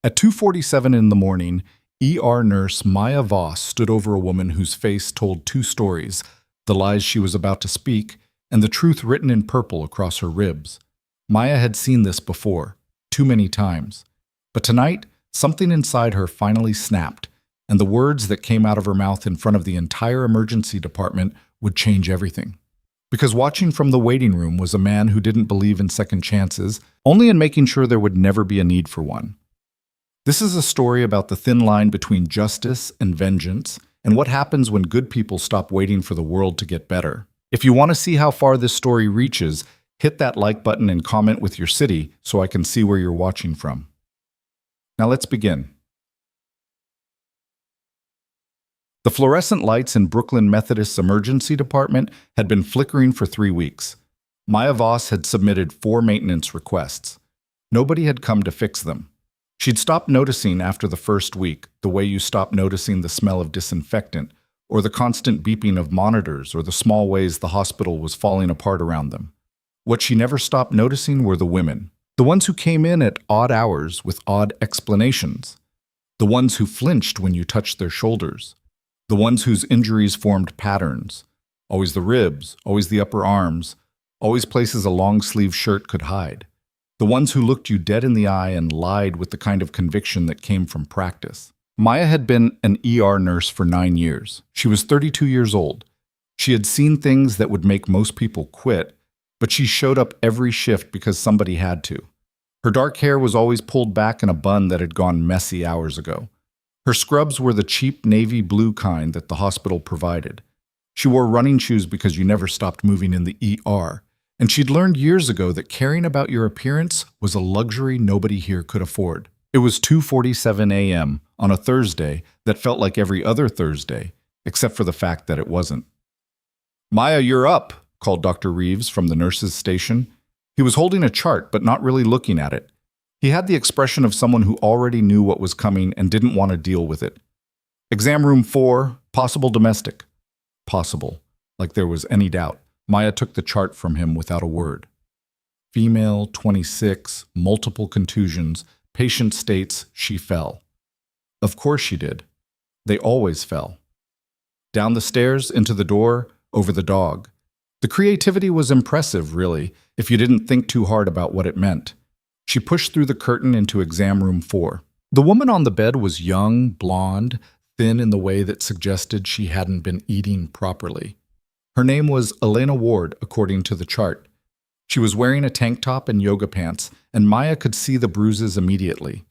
At 2:47 in the morning, ER nurse Maya Voss stood over a woman whose face told two stories, the lies she was about to speak and the truth written in purple across her ribs. Maya had seen this before, too many times. But tonight, something inside her finally snapped, and the words that came out of her mouth in front of the entire emergency department would change everything. Because watching from the waiting room was a man who didn't believe in second chances, only in making sure there would never be a need for one. This is a story about the thin line between justice and vengeance, and what happens when good people stop waiting for the world to get better. If you want to see how far this story reaches, hit that like button and comment with your city so I can see where you're watching from. Now let's begin. The fluorescent lights in Brooklyn Methodist's emergency department had been flickering for 3 weeks. Maya Voss had submitted 4 maintenance requests. Nobody had come to fix them. She'd stopped noticing after the first week, the way you stop noticing the smell of disinfectant, or the constant beeping of monitors, or the small ways the hospital was falling apart around them. What she never stopped noticing were the women. The ones who came in at odd hours with odd explanations. The ones who flinched when you touched their shoulders. The ones whose injuries formed patterns. Always the ribs, always the upper arms, always places a long-sleeve shirt could hide. The ones who looked you dead in the eye and lied with the kind of conviction that came from practice. Maya had been an ER nurse for 9 years. She was 32 years old. She had seen things that would make most people quit, but she showed up every shift because somebody had to. Her dark hair was always pulled back in a bun that had gone messy hours ago. Her scrubs were the cheap navy blue kind that the hospital provided. She wore running shoes because you never stopped moving in the ER. And she'd learned years ago that caring about your appearance was a luxury nobody here could afford. It was 2:47 a.m. on a Thursday that felt like every other Thursday, except for the fact that it wasn't. "Maya, you're up," called Dr. Reeves from the nurses' station. He was holding a chart, but not really looking at it. He had the expression of someone who already knew what was coming and didn't want to deal with it. "Exam room 4, possible domestic." Possible, like there was any doubt. Maya took the chart from him without a word. Female, 26, multiple contusions, patient states she fell. Of course she did. They always fell. Down the stairs, into the door, over the dog. The creativity was impressive, really, if you didn't think too hard about what it meant. She pushed through the curtain into exam room 4. The woman on the bed was young, blonde, thin in the way that suggested she hadn't been eating properly. Her name was Elena Ward, according to the chart. She was wearing a tank top and yoga pants, and Maya could see the bruises immediately.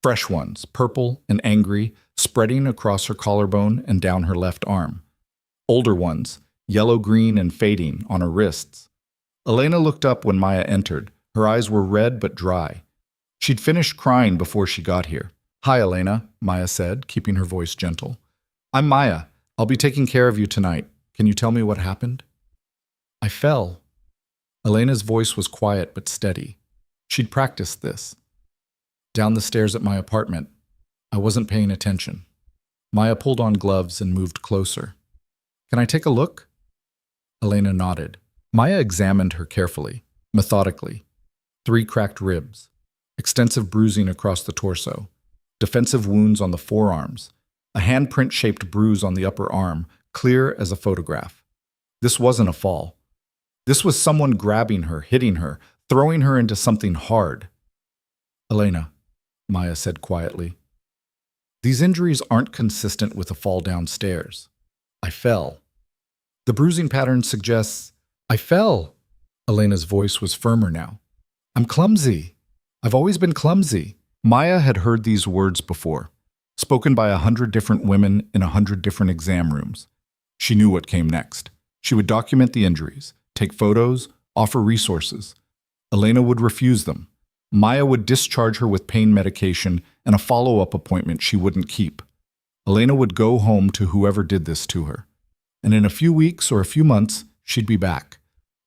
Fresh ones, purple and angry, spreading across her collarbone and down her left arm. Older ones, yellow-green and fading, on her wrists. Elena looked up when Maya entered. Her eyes were red but dry. She'd finished crying before she got here. "Hi, Elena," Maya said, keeping her voice gentle. "I'm Maya. I'll be taking care of you tonight. Can you tell me what happened?" "I fell." Elena's voice was quiet but steady. She'd practiced this. "Down the stairs at my apartment. I wasn't paying attention." Maya pulled on gloves and moved closer. "Can I take a look?" Elena nodded. Maya examined her carefully, methodically. 3 cracked ribs, extensive bruising across the torso, defensive wounds on the forearms, a handprint-shaped bruise on the upper arm, clear as a photograph. This wasn't a fall. This was someone grabbing her, hitting her, throwing her into something hard. "Elena," Maya said quietly, "these injuries aren't consistent with a fall downstairs. I fell." "The bruising pattern suggests—" "I fell." Elena's voice was firmer now. "I'm clumsy. I've always been clumsy." Maya had heard these words before, spoken by 100 different women in 100 different exam rooms. She knew what came next. She would document the injuries, take photos, offer resources. Elena would refuse them. Maya would discharge her with pain medication and a follow-up appointment she wouldn't keep. Elena would go home to whoever did this to her. And in a few weeks or a few months, she'd be back.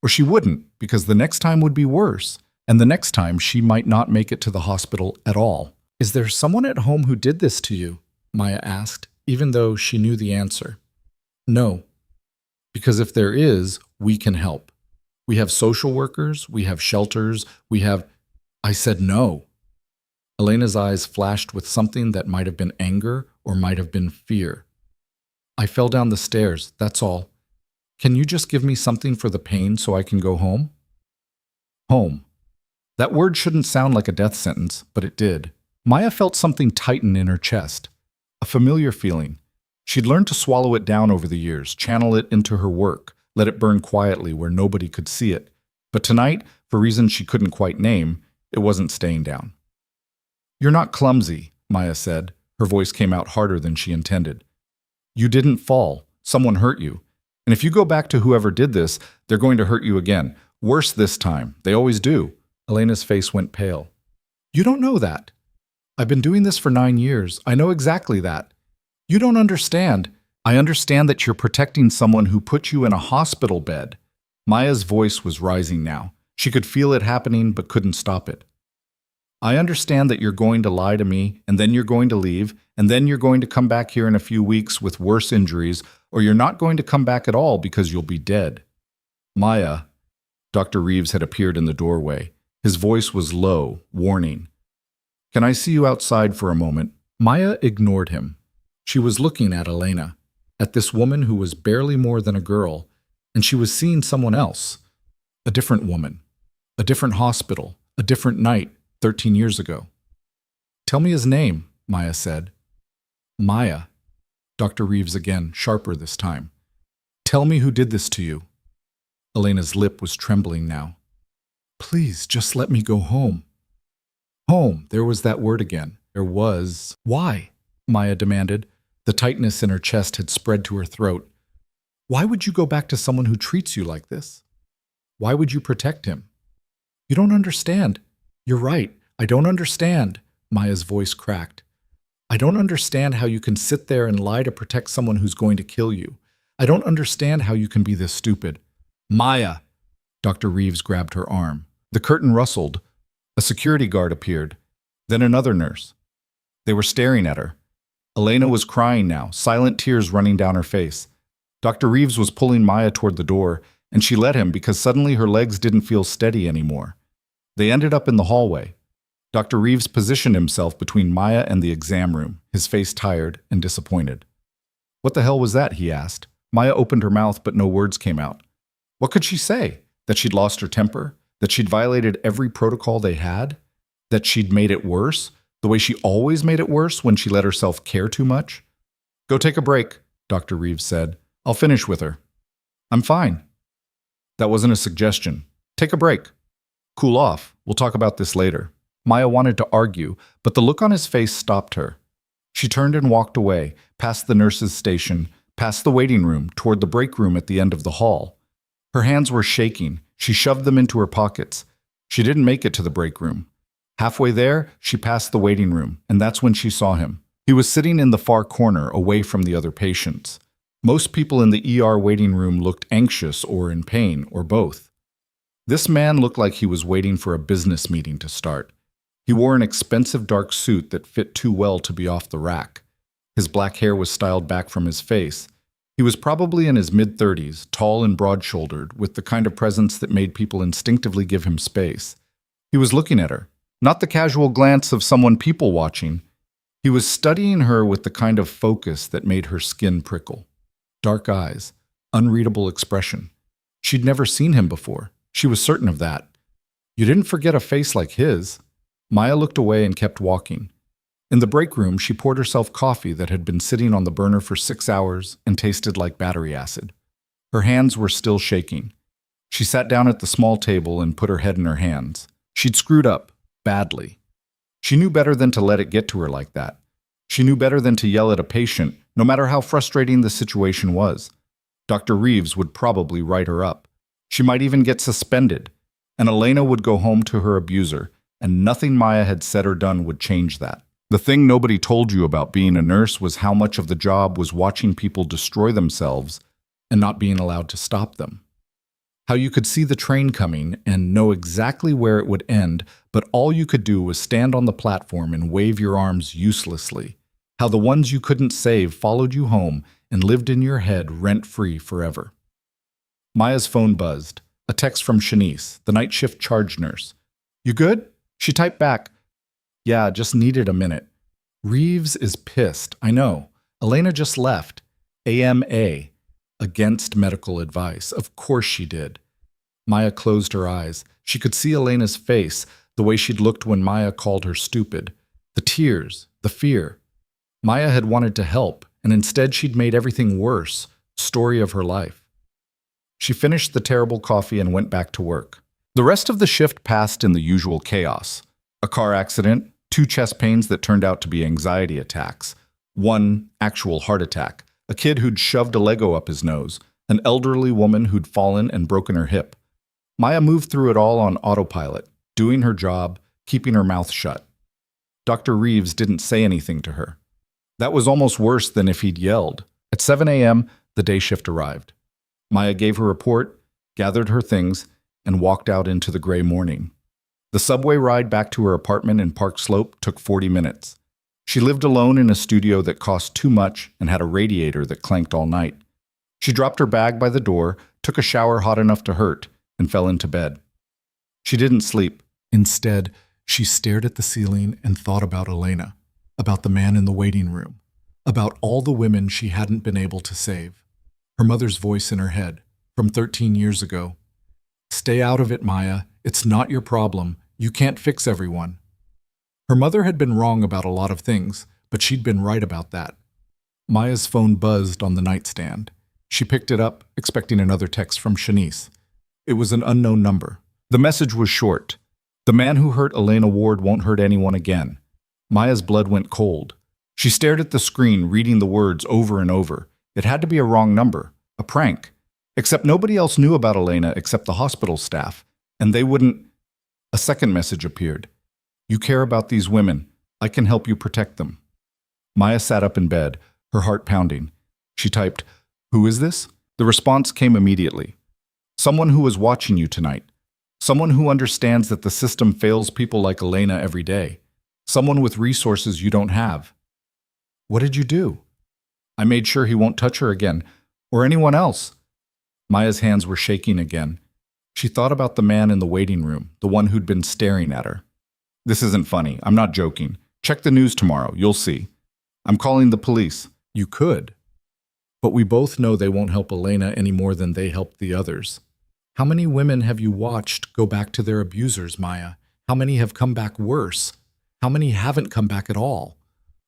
Or she wouldn't, because the next time would be worse. And the next time, she might not make it to the hospital at all. "Is there someone at home who did this to you?" Maya asked, even though she knew the answer. "No. Because if there is, we can help. We have social workers, we have shelters, we have—" I said no. Elena's eyes flashed with something that might have been anger or might have been fear. I fell down the stairs, that's all. Can you just give me something for the pain so I can go home? Home. That word shouldn't sound like a death sentence, but it did. Maya felt something tighten in her chest. A familiar feeling. She'd learned to swallow it down over the years, channel it into her work, let it burn quietly where nobody could see it. But tonight, for reasons she couldn't quite name, it wasn't staying down. You're not clumsy, Maya said. Her voice came out harder than she intended. You didn't fall. Someone hurt you. And if you go back to whoever did this, they're going to hurt you again. Worse this time. They always do. Elena's face went pale. You don't know that. I've been doing this for 9 years. I know exactly that. You don't understand. I understand that you're protecting someone who put you in a hospital bed. Maya's voice was rising now. She could feel it happening but couldn't stop it. I understand that you're going to lie to me, and then you're going to leave, and then you're going to come back here in a few weeks with worse injuries, or you're not going to come back at all because you'll be dead. Maya, Dr. Reeves had appeared in the doorway. His voice was low, warning. Can I see you outside for a moment? Maya ignored him. She was looking at Elena, at this woman who was barely more than a girl, and she was seeing someone else. A different woman. A different hospital. A different night. 13 years ago. Tell me his name, Maya said. Maya. Dr. Reeves again, sharper this time. Tell me who did this to you. Elena's lip was trembling now. Please, just let me go home. Home, there was that word again. There was. Why? Maya demanded. The tightness in her chest had spread to her throat. Why would you go back to someone who treats you like this? Why would you protect him? You don't understand. You're right. I don't understand. Maya's voice cracked. I don't understand how you can sit there and lie to protect someone who's going to kill you. I don't understand how you can be this stupid. Maya! Dr. Reeves grabbed her arm. The curtain rustled. A security guard appeared. Then another nurse. They were staring at her. Elena was crying now, silent tears running down her face. Dr. Reeves was pulling Maya toward the door, and she let him because suddenly her legs didn't feel steady anymore. They ended up in the hallway. Dr. Reeves positioned himself between Maya and the exam room, his face tired and disappointed. What the hell was that? He asked. Maya opened her mouth, but no words came out. What could she say? That she'd lost her temper? That she'd violated every protocol they had? That she'd made it worse? The way she always made it worse when she let herself care too much? Go take a break, Dr. Reeves said. I'll finish with her. I'm fine. That wasn't a suggestion. Take a break. Cool off. We'll talk about this later. Maya wanted to argue, but the look on his face stopped her. She turned and walked away, past the nurse's station, past the waiting room, toward the break room at the end of the hall. Her hands were shaking. She shoved them into her pockets. She didn't make it to the break room. Halfway there, she passed the waiting room, and that's when she saw him. He was sitting in the far corner, away from the other patients. Most people in the ER waiting room looked anxious or in pain, or both. This man looked like he was waiting for a business meeting to start. He wore an expensive dark suit that fit too well to be off the rack. His black hair was styled back from his face. He was probably in his mid-30s, tall and broad-shouldered, with the kind of presence that made people instinctively give him space. He was looking at her, not the casual glance of someone people-watching. He was studying her with the kind of focus that made her skin prickle. Dark eyes, unreadable expression. She'd never seen him before. She was certain of that. You didn't forget a face like his. Maya looked away and kept walking. In the break room, she poured herself coffee that had been sitting on the burner for 6 hours and tasted like battery acid. Her hands were still shaking. She sat down at the small table and put her head in her hands. She'd screwed up, badly. She knew better than to let it get to her like that. She knew better than to yell at a patient, no matter how frustrating the situation was. Dr. Reeves would probably write her up. She might even get suspended, and Elena would go home to her abuser, and nothing Maya had said or done would change that. The thing nobody told you about being a nurse was how much of the job was watching people destroy themselves and not being allowed to stop them. How you could see the train coming and know exactly where it would end, but all you could do was stand on the platform and wave your arms uselessly. How the ones you couldn't save followed you home and lived in your head rent-free forever. Maya's phone buzzed. A text from Shanice, the night shift charge nurse. You good? She typed back, Yeah, just needed a minute. Reeves is pissed. I know. Elena just left. AMA. Against medical advice. Of course she did. Maya closed her eyes. She could see Elena's face, the way she'd looked when Maya called her stupid. The tears, the fear. Maya had wanted to help, and instead she'd made everything worse. Story of her life. She finished the terrible coffee and went back to work. The rest of the shift passed in the usual chaos. A car accident, 2 chest pains that turned out to be anxiety attacks, 1 actual heart attack, a kid who'd shoved a Lego up his nose, an elderly woman who'd fallen and broken her hip. Maya moved through it all on autopilot, doing her job, keeping her mouth shut. Dr. Reeves didn't say anything to her. That was almost worse than if he'd yelled. At 7 a.m., the day shift arrived. Maya gave her report, gathered her things, and walked out into the gray morning. The subway ride back to her apartment in Park Slope took 40 minutes. She lived alone in a studio that cost too much and had a radiator that clanked all night. She dropped her bag by the door, took a shower hot enough to hurt, and fell into bed. She didn't sleep. Instead, she stared at the ceiling and thought about Elena, about the man in the waiting room, about all the women she hadn't been able to save. Her mother's voice in her head, from 13 years ago. Stay out of it, Maya. It's not your problem. You can't fix everyone. Her mother had been wrong about a lot of things, but she'd been right about that. Maya's phone buzzed on the nightstand. She picked it up, expecting another text from Shanice. It was an unknown number. The message was short. The man who hurt Elena Ward won't hurt anyone again. Maya's blood went cold. She stared at the screen, reading the words over and over. It had to be a wrong number, a prank. Except nobody else knew about Elena except the hospital staff, and they wouldn't. A second message appeared. You care about these women. I can help you protect them. Maya sat up in bed, her heart pounding. She typed, "Who is this?" The response came immediately. Someone who was watching you tonight. Someone who understands that the system fails people like Elena every day. Someone with resources you don't have. What did you do? I made sure he won't touch her again, or anyone else. Maya's hands were shaking again. She thought about the man in the waiting room, the one who'd been staring at her. This isn't funny. I'm not joking. Check the news tomorrow. You'll see. I'm calling the police. You could. But we both know they won't help Elena any more than they helped the others. How many women have you watched go back to their abusers, Maya? How many have come back worse? How many haven't come back at all?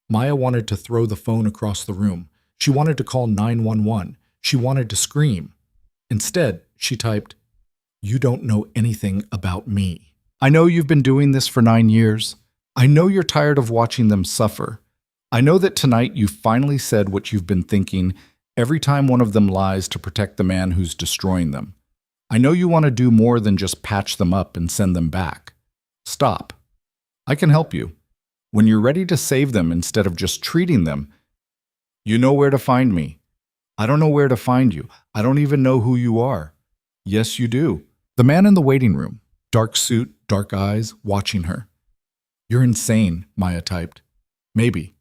Maya wanted to throw the phone across the room. She wanted to call 911. She wanted to scream. Instead, she typed, "You don't know anything about me. I know you've been doing this for 9 years. I know you're tired of watching them suffer. I know that tonight you finally said what you've been thinking every time one of them lies to protect the man who's destroying them. I know you want to do more than just patch them up and send them back. Stop. I can help you. When you're ready to save them instead of just treating them, you know where to find me. I don't know where to find you. I don't even know who you are." Yes, you do. The man in the waiting room, dark suit, dark eyes, watching her. You're insane, Maya typed. Maybe.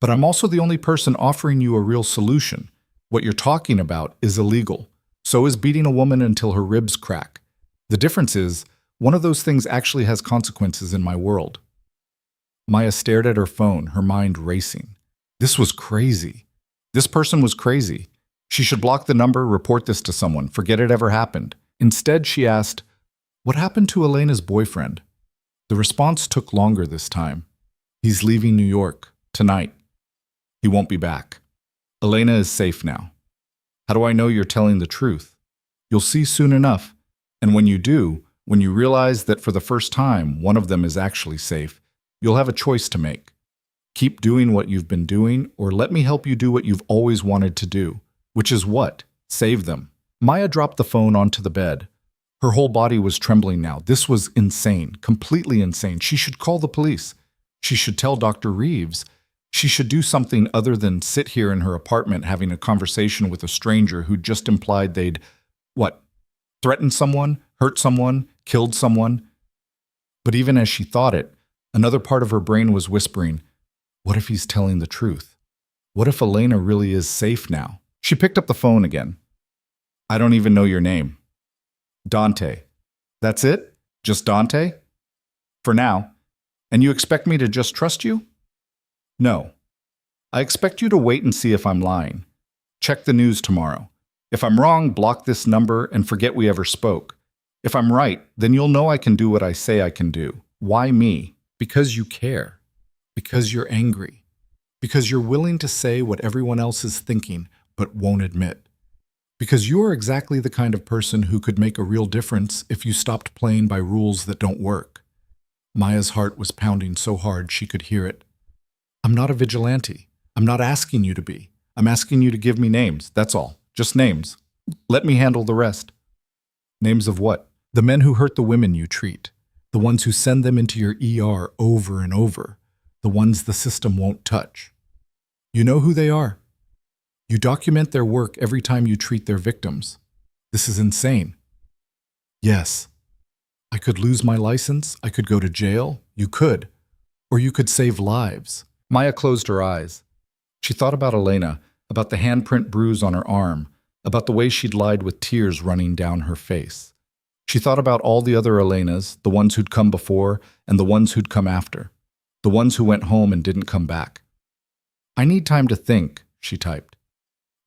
But I'm also the only person offering you a real solution. What you're talking about is illegal. So is beating a woman until her ribs crack. The difference is, one of those things actually has consequences in my world. Maya stared at her phone, her mind racing. This was crazy. This person was crazy. She should block the number, report this to someone, forget it ever happened. Instead, she asked, "What happened to Elena's boyfriend?" The response took longer this time. "He's leaving New York, tonight. He won't be back. Elena is safe now." "How do I know you're telling the truth?" "You'll see soon enough. And when you do, when you realize that for the first time one of them is actually safe, you'll have a choice to make. Keep doing what you've been doing, or let me help you do what you've always wanted to do. Which is what? Save them." Maya dropped the phone onto the bed. Her whole body was trembling now. This was insane, completely insane. She should call the police. She should tell Dr. Reeves. She should do something other than sit here in her apartment having a conversation with a stranger who just implied they'd, what, threatened someone, hurt someone, killed someone. But even as she thought it, another part of her brain was whispering, what if he's telling the truth? What if Elena really is safe now? She picked up the phone again. "I don't even know your name." "Dante." "That's it? Just Dante?" "For now." And you expect me to just trust you? No. I expect you to wait and see if I'm lying. Check the news tomorrow. If I'm wrong, block this number and forget we ever spoke. If I'm right, then you'll know I can do what I say I can do. Why me? Because you care. Because you're angry. Because you're willing to say what everyone else is thinking but won't admit. Because you're exactly the kind of person who could make a real difference if you stopped playing by rules that don't work. Maya's heart was pounding so hard she could hear it. I'm not a vigilante. I'm not asking you to be. I'm asking you to give me names, that's all. Just names. Let me handle the rest. Names of what? The men who hurt the women you treat. The ones who send them into your ER over and over. The ones the system won't touch. You know who they are. You document their work every time you treat their victims. This is insane. Yes. I could lose my license. I could go to jail. You could. Or you could save lives. Maya closed her eyes. She thought about Elena, about the handprint bruise on her arm, about the way she'd lied with tears running down her face. She thought about all the other Elenas, the ones who'd come before and the ones who'd come after, the ones who went home and didn't come back. I need time to think, she typed.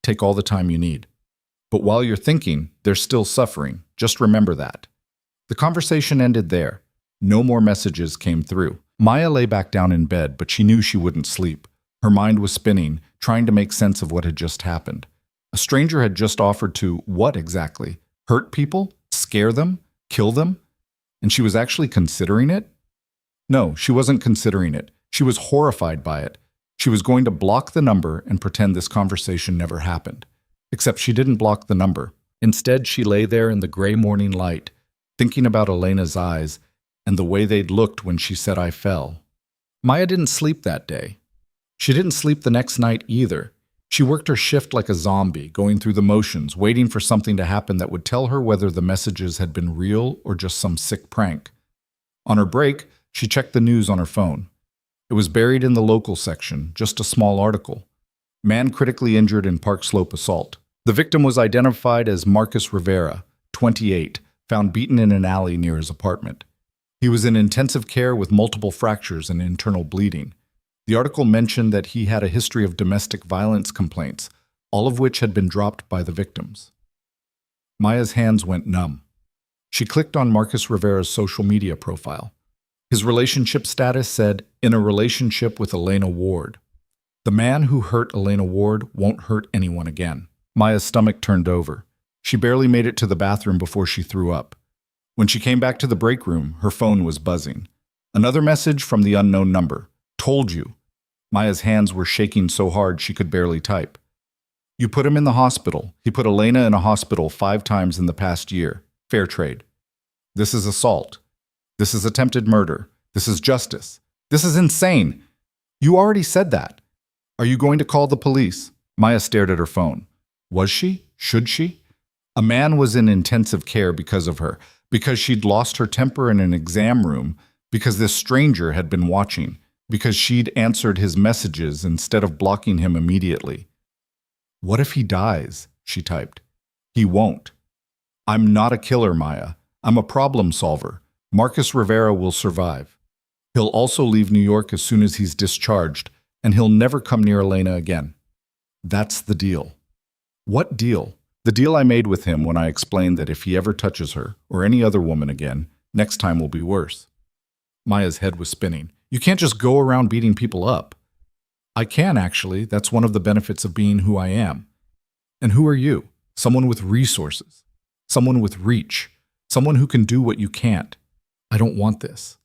Take all the time you need. But while you're thinking, they're still suffering. Just remember that. The conversation ended there. No more messages came through. Maya lay back down in bed, but she knew she wouldn't sleep. Her mind was spinning, trying to make sense of what had just happened. A stranger had just offered to, what exactly? Hurt people? Scare them? Kill them? And she was actually considering it? No, she wasn't considering it. She was horrified by it. She was going to block the number and pretend this conversation never happened. Except she didn't block the number. Instead, she lay there in the gray morning light, thinking about Elena's eyes and the way they'd looked when she said I fell. Maya didn't sleep that day. She didn't sleep the next night either. She worked her shift like a zombie, going through the motions, waiting for something to happen that would tell her whether the messages had been real or just some sick prank. On her break, she checked the news on her phone. It was buried in the local section, just a small article. Man critically injured in Park Slope assault. The victim was identified as Marcus Rivera, 28, found beaten in an alley near his apartment. He was in intensive care with multiple fractures and internal bleeding. The article mentioned that he had a history of domestic violence complaints, all of which had been dropped by the victims. Maya's hands went numb. She clicked on Marcus Rivera's social media profile. His relationship status said, in a relationship with Elena Ward. The man who hurt Elena Ward won't hurt anyone again. Maya's stomach turned over. She barely made it to the bathroom before she threw up. When she came back to the break room, her phone was buzzing. Another message from the unknown number. Told you. Maya's hands were shaking so hard she could barely type. You put him in the hospital. He put Elena in a hospital 5 times in the past year. Fair trade. This is assault. This is attempted murder. This is justice. This is insane. You already said that. Are you going to call the police? Maya stared at her phone. Was she? Should she? A man was in intensive care because of her, because she'd lost her temper in an exam room, because this stranger had been watching, because she'd answered his messages instead of blocking him immediately. What if he dies? She typed. He won't. I'm not a killer, Maya. I'm a problem solver. Marcus Rivera will survive. He'll also leave New York as soon as he's discharged, and he'll never come near Elena again. That's the deal. What deal? The deal I made with him when I explained that if he ever touches her, or any other woman again, next time will be worse. Maya's head was spinning. You can't just go around beating people up. I can, actually. That's one of the benefits of being who I am. And who are you? Someone with resources. Someone with reach. Someone who can do what you can't. I don't want this.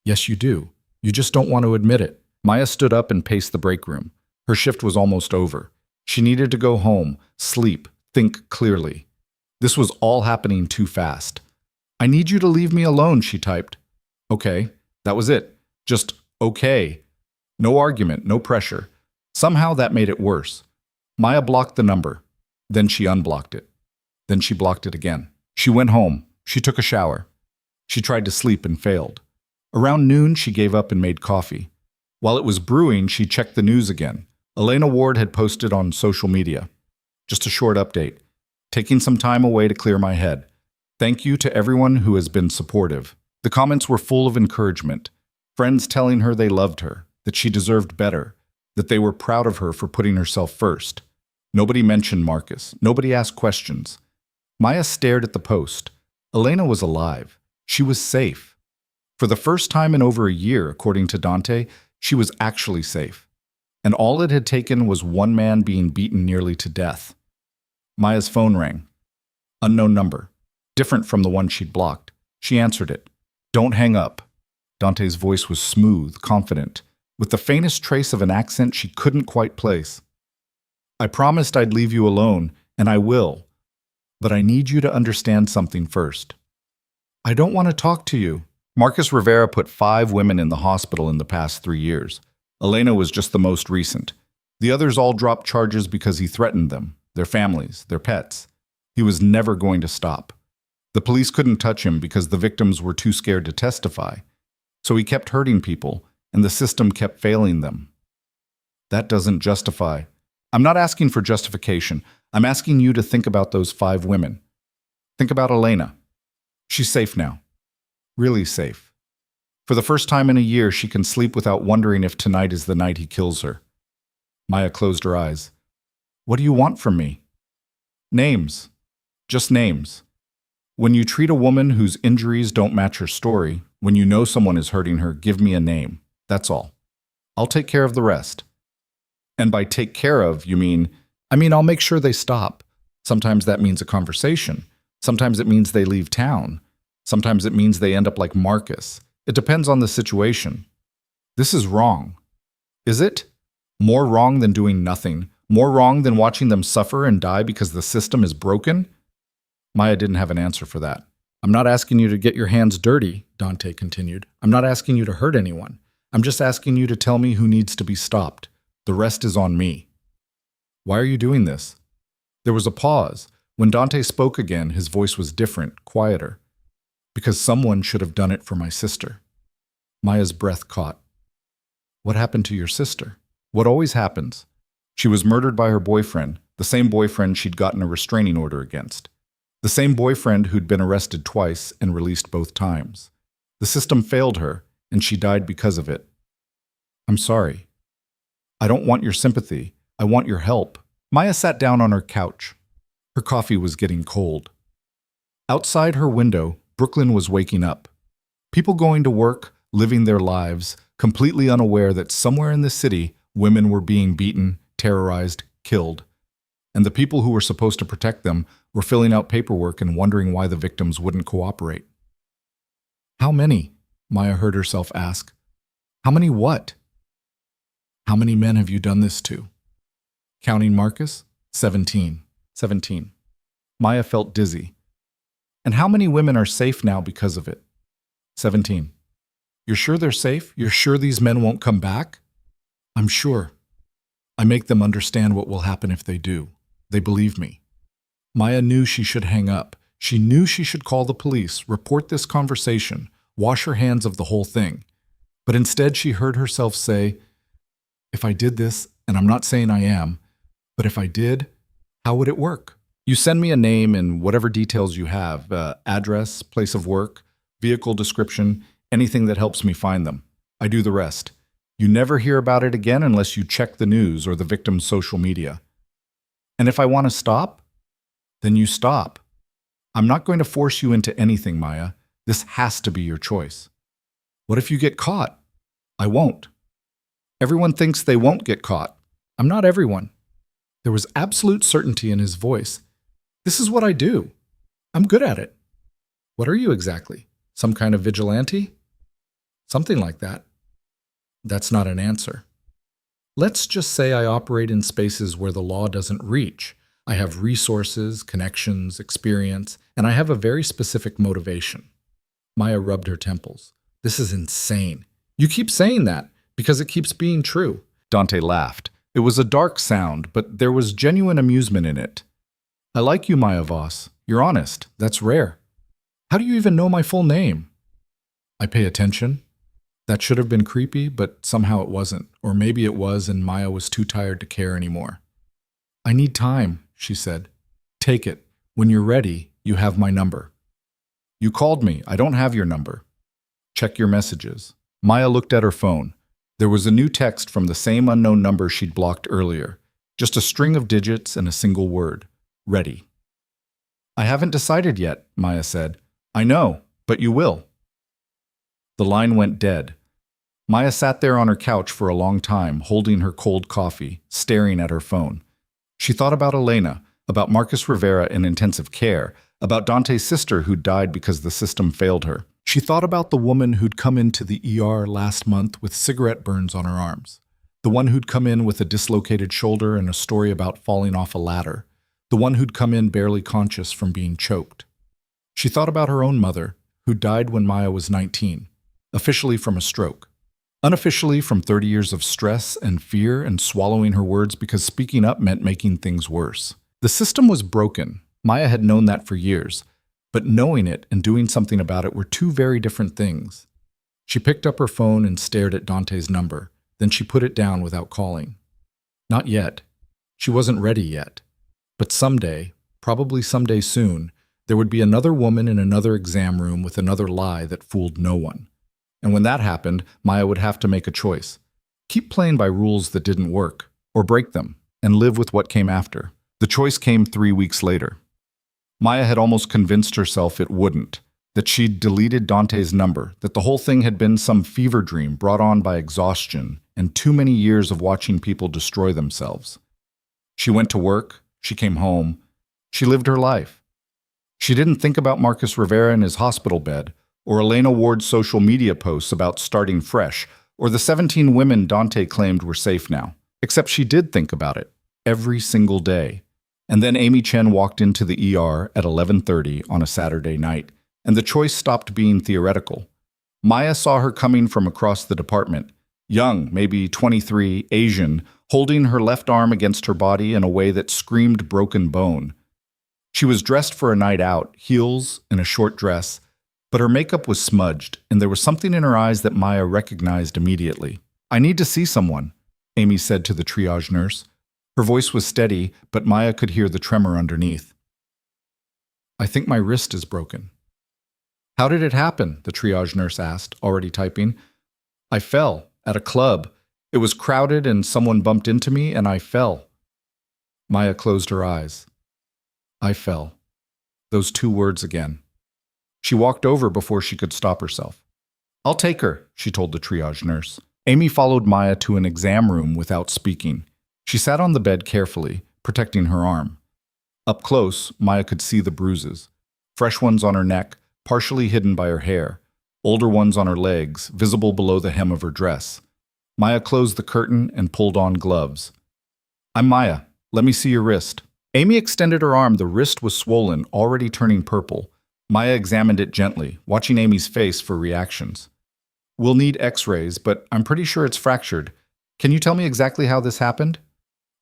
Yes, you do. You just don't want to admit it. Maya stood up and paced the break room. Her shift was almost over. She needed to go home, sleep, think clearly. This was all happening too fast. I need you to leave me alone, she typed. Okay, that was it. Just okay. No argument, no pressure. Somehow that made it worse. Maya blocked the number. Then she unblocked it. Then she blocked it again. She went home. She took a shower. She tried to sleep and failed. Around noon, she gave up and made coffee. While it was brewing, she checked the news again. Elena Ward had posted on social media. Just a short update. Taking some time away to clear my head. Thank you to everyone who has been supportive. The comments were full of encouragement. Friends telling her they loved her, that she deserved better, that they were proud of her for putting herself first. Nobody mentioned Marcus. Nobody asked questions. Maya stared at the post. Elena was alive. She was safe. For the first time in over a year, according to Dante, she was actually safe. And all it had taken was one man being beaten nearly to death. Maya's phone rang. Unknown number. Different from the one she'd blocked. She answered it. Don't hang up. Dante's voice was smooth, confident, with the faintest trace of an accent she couldn't quite place. I promised I'd leave you alone, and I will. But I need you to understand something first. I don't want to talk to you. Marcus Rivera put 5 women in the hospital in the past 3 years. Elena was just the most recent. The others all dropped charges because he threatened them, their families, their pets. He was never going to stop. The police couldn't touch him because the victims were too scared to testify. So he kept hurting people, and the system kept failing them. That doesn't justify. I'm not asking for justification. I'm asking you to think about those 5 women. Think about Elena. She's safe now. Really safe. For the first time in a year, she can sleep without wondering if tonight is the night he kills her. Maya closed her eyes. What do you want from me? Names. Just names. When you treat a woman whose injuries don't match her story, when you know someone is hurting her, give me a name. That's all. I'll take care of the rest. And by take care of, you mean, I'll make sure they stop. Sometimes that means a conversation. Sometimes it means they leave town. Sometimes it means they end up like Marcus. It depends on the situation. This is wrong. Is it? More wrong than doing nothing. More wrong than watching them suffer and die because the system is broken? Maya didn't have an answer for that. I'm not asking you to get your hands dirty, Dante continued. I'm not asking you to hurt anyone. I'm just asking you to tell me who needs to be stopped. The rest is on me. Why are you doing this? There was a pause. When Dante spoke again, his voice was different, quieter. Because someone should have done it for my sister. Maya's breath caught. What happened to your sister? What always happens? She was murdered by her boyfriend, the same boyfriend she'd gotten a restraining order against. The same boyfriend who'd been arrested twice and released both times. The system failed her, and she died because of it. I'm sorry. I don't want your sympathy. I want your help. Maya sat down on her couch. Her coffee was getting cold. Outside her window, Brooklyn was waking up. People going to work, living their lives, completely unaware that somewhere in the city, women were being beaten, terrorized, killed. And the people who were supposed to protect them were filling out paperwork and wondering why the victims wouldn't cooperate. How many? Maya heard herself ask. How many what? How many men have you done this to? Counting Marcus? 17. 17. Maya felt dizzy. And how many women are safe now because of it? 17. You're sure they're safe? You're sure these men won't come back? I'm sure. I make them understand what will happen if they do. They believe me. Maya knew she should hang up. She knew she should call the police, report this conversation, wash her hands of the whole thing. But instead she heard herself say, if I did this, and I'm not saying I am, but if I did, how would it work? You send me a name and whatever details you have, address, place of work, vehicle description, anything that helps me find them. I do the rest. You never hear about it again unless you check the news or the victim's social media. And if I want to stop, then you stop. I'm not going to force you into anything, Maya. This has to be your choice. What if you get caught? I won't. Everyone thinks they won't get caught. I'm not everyone. There was absolute certainty in his voice. This is what I do. I'm good at it. What are you exactly? Some kind of vigilante? Something like that. That's not an answer. Let's just say I operate in spaces where the law doesn't reach. I have resources, connections, experience, and I have a very specific motivation. Maya rubbed her temples. This is insane. You keep saying that because it keeps being true. Dante laughed. It was a dark sound, but there was genuine amusement in it. I like you, Maya Boss. You're honest. That's rare. How do you even know my full name? I pay attention. That should have been creepy, but somehow it wasn't. Or maybe it was and Maya was too tired to care anymore. I need time, she said. Take it. When you're ready, you have my number. You called me. I don't have your number. Check your messages. Maya looked at her phone. There was a new text from the same unknown number she'd blocked earlier. Just a string of digits and a single word. Ready. I haven't decided yet, Maya said. I know, but you will. The line went dead. Maya sat there on her couch for a long time, holding her cold coffee, staring at her phone. She thought about Elena, about Marcus Rivera in intensive care, about Dante's sister who'd died because the system failed her. She thought about the woman who'd come into the ER last month with cigarette burns on her arms. The one who'd come in with a dislocated shoulder and a story about falling off a ladder. The one who'd come in barely conscious from being choked. She thought about her own mother, who died when Maya was 19, officially from a stroke. Unofficially from 30 years of stress and fear and swallowing her words because speaking up meant making things worse. The system was broken. Maya had known that for years. But knowing it and doing something about it were two very different things. She picked up her phone and stared at Dante's number. Then she put it down without calling. Not yet. She wasn't ready yet. But someday, probably someday soon, there would be another woman in another exam room with another lie that fooled no one. And when that happened, Maya would have to make a choice. Keep playing by rules that didn't work, or break them, and live with what came after. The choice came 3 weeks later. Maya had almost convinced herself it wouldn't, that she'd deleted Dante's number, that the whole thing had been some fever dream brought on by exhaustion and too many years of watching people destroy themselves. She went to work, she came home, she lived her life. She didn't think about Marcus Rivera in his hospital bed, or Elena Ward's social media posts about starting fresh, or the 17 women Dante claimed were safe now. Except she did think about it, every single day. And then Amy Chen walked into the ER at 11:30 on a Saturday night, and the choice stopped being theoretical. Maya saw her coming from across the department, young, maybe 23, Asian, holding her left arm against her body in a way that screamed broken bone. She was dressed for a night out, heels and a short dress, but her makeup was smudged, and there was something in her eyes that Maya recognized immediately. I need to see someone, Amy said to the triage nurse. Her voice was steady, but Maya could hear the tremor underneath. I think my wrist is broken. How did it happen? The triage nurse asked, already typing. I fell, at a club. It was crowded and someone bumped into me and I fell. Maya closed her eyes. I fell. Those 2 words again. She walked over before she could stop herself. I'll take her, she told the triage nurse. Amy followed Maya to an exam room without speaking. She sat on the bed carefully, protecting her arm. Up close, Maya could see the bruises. Fresh ones on her neck, partially hidden by her hair. Older ones on her legs, visible below the hem of her dress. Maya closed the curtain and pulled on gloves. I'm Maya. Let me see your wrist. Amy extended her arm. The wrist was swollen, already turning purple. Maya examined it gently, watching Amy's face for reactions. We'll need x-rays, but I'm pretty sure it's fractured. Can you tell me exactly how this happened?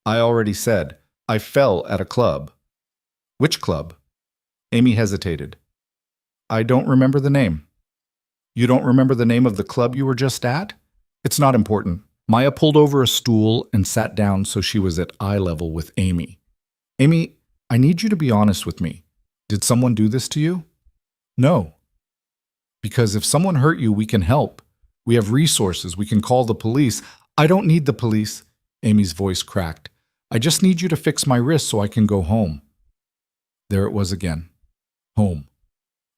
I already said. I fell at a club. Which club? Amy hesitated. I don't remember the name. You don't remember the name of the club you were just at? It's not important. Maya pulled over a stool and sat down so she was at eye level with Amy. Amy, I need you to be honest with me. Did someone do this to you? No. Because if someone hurt you, we can help. We have resources. We can call the police. I don't need the police. Amy's voice cracked. I just need you to fix my wrist so I can go home. There it was again. Home.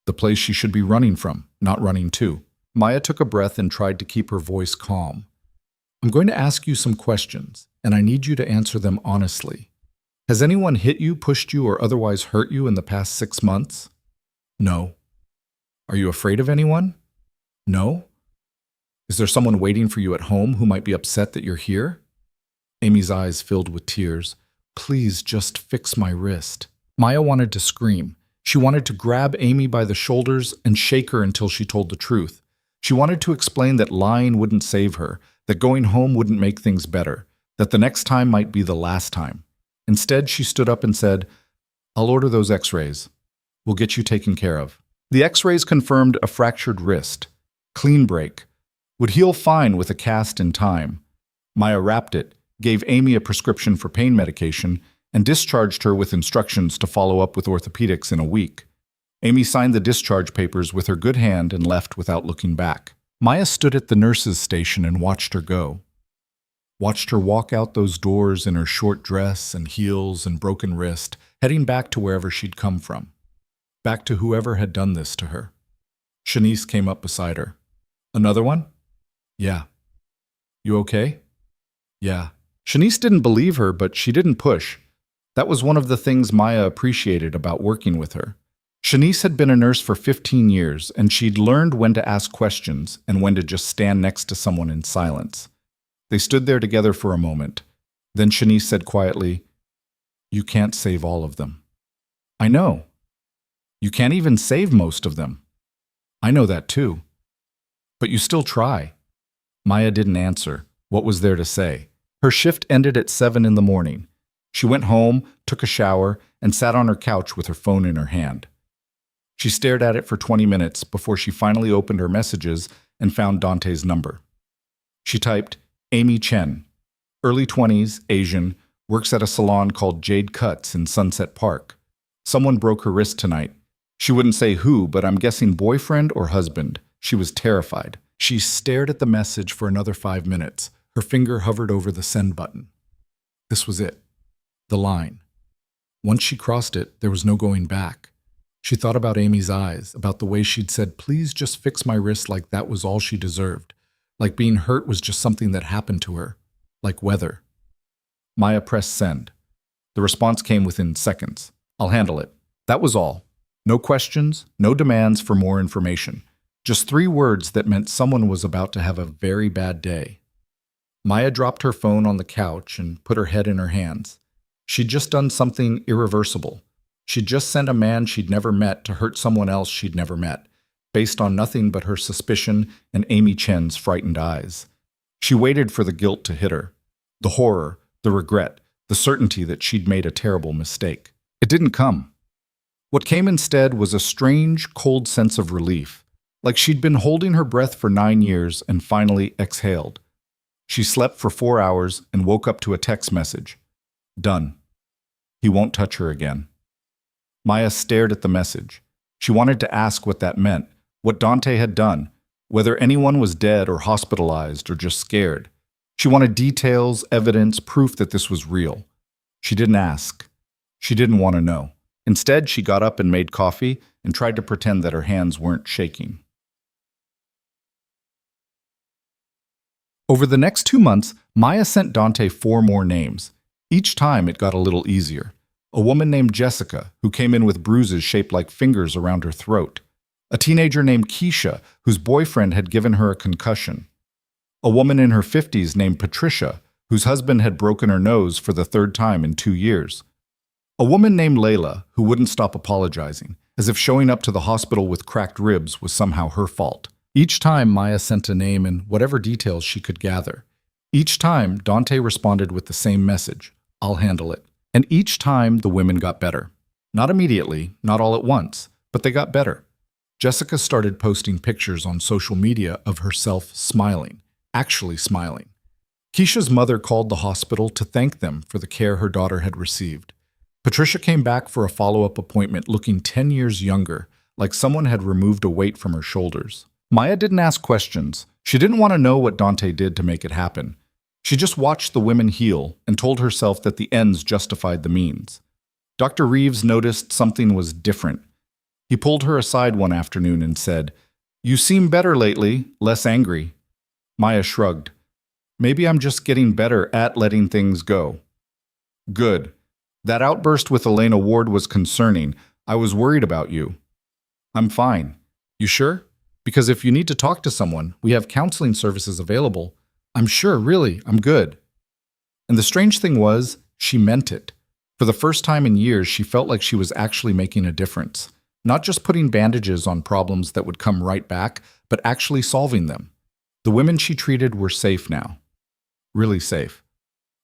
The place she should be running from, not running to. Maya took a breath and tried to keep her voice calm. I'm going to ask you some questions, and I need you to answer them honestly. Has anyone hit you, pushed you, or otherwise hurt you in the past 6 months? No. Are you afraid of anyone? No. Is there someone waiting for you at home who might be upset that you're here? Amy's eyes filled with tears. Please just fix my wrist. Maya wanted to scream. She wanted to grab Amy by the shoulders and shake her until she told the truth. She wanted to explain that lying wouldn't save her, that going home wouldn't make things better, that the next time might be the last time. Instead, she stood up and said, I'll order those x-rays. We'll get you taken care of. The x-rays confirmed a fractured wrist. Clean break. Would heal fine with a cast in time. Maya wrapped it, gave Amy a prescription for pain medication, and discharged her with instructions to follow up with orthopedics in a week. Amy signed the discharge papers with her good hand and left without looking back. Maya stood at the nurse's station and watched her go. Watched her walk out those doors in her short dress and heels and broken wrist, heading back to wherever she'd come from. Back to whoever had done this to her. Shanice came up beside her. Another one? Yeah. You okay? Yeah. Shanice didn't believe her, but she didn't push. That was one of the things Maya appreciated about working with her. Shanice had been a nurse for 15 years, and she'd learned when to ask questions and when to just stand next to someone in silence. They stood there together for a moment. Then Shanice said quietly, "You can't save all of them." "I know. You can't even save most of them." "I know that too. But you still try." Maya didn't answer. What was there to say? Her shift ended at 7 in the morning. She went home, took a shower, and sat on her couch with her phone in her hand. She stared at it for 20 minutes before she finally opened her messages and found Dante's number. She typed, "Amy Chen, early 20s, Asian, works at a salon called Jade Cuts in Sunset Park. Someone broke her wrist tonight. She wouldn't say who, but I'm guessing boyfriend or husband." She was terrified. She stared at the message for another 5 minutes. Her finger hovered over the send button. This was it. The line. Once she crossed it, there was no going back. She thought about Amy's eyes, about the way she'd said, "Please just fix my wrist," like that was all she deserved. Like being hurt was just something that happened to her. Like weather. Maya pressed send. The response came within seconds. "I'll handle it." That was all. No questions, no demands for more information. Just 3 words that meant someone was about to have a very bad day. Maya dropped her phone on the couch and put her head in her hands. She'd just done something irreversible. She'd just sent a man she'd never met to hurt someone else she'd never met, based on nothing but her suspicion and Amy Chen's frightened eyes. She waited for the guilt to hit her. The horror, the regret, the certainty that she'd made a terrible mistake. It didn't come. What came instead was a strange, cold sense of relief, like she'd been holding her breath for 9 years and finally exhaled. She slept for 4 hours and woke up to a text message. Done. He won't touch her again. Maya stared at the message. She wanted to ask what that meant, what Dante had done, whether anyone was dead or hospitalized or just scared. She wanted details, evidence, proof that this was real. She didn't ask. She didn't want to know. Instead, she got up and made coffee and tried to pretend that her hands weren't shaking. Over the next 2 months, Maya sent Dante 4 more names. Each time it got a little easier. A woman named Jessica, who came in with bruises shaped like fingers around her throat. A teenager named Keisha, whose boyfriend had given her a concussion. A woman in her 50s named Patricia, whose husband had broken her nose for the 3rd time in 2 years. A woman named Layla, who wouldn't stop apologizing, as if showing up to the hospital with cracked ribs was somehow her fault. Each time, Maya sent a name and whatever details she could gather. Each time, Dante responded with the same message, "I'll handle it." And each time, the women got better. Not immediately, not all at once, but they got better. Jessica started posting pictures on social media of herself smiling, actually smiling. Keisha's mother called the hospital to thank them for the care her daughter had received. Patricia came back for a follow-up appointment looking 10 years younger, like someone had removed a weight from her shoulders. Maya didn't ask questions. She didn't want to know what Dante did to make it happen. She just watched the women heal and told herself that the ends justified the means. Dr. Reeves noticed something was different. He pulled her aside one afternoon and said, "You seem better lately, less angry." Maya shrugged. "Maybe I'm just getting better at letting things go." "Good. That outburst with Elena Ward was concerning. I was worried about you." "I'm fine." "You sure? Because if you need to talk to someone, we have counseling services available." "I'm sure, really, I'm good." And the strange thing was, she meant it. For the first time in years, she felt like she was actually making a difference. Not just putting bandages on problems that would come right back, but actually solving them. The women she treated were safe now. Really safe.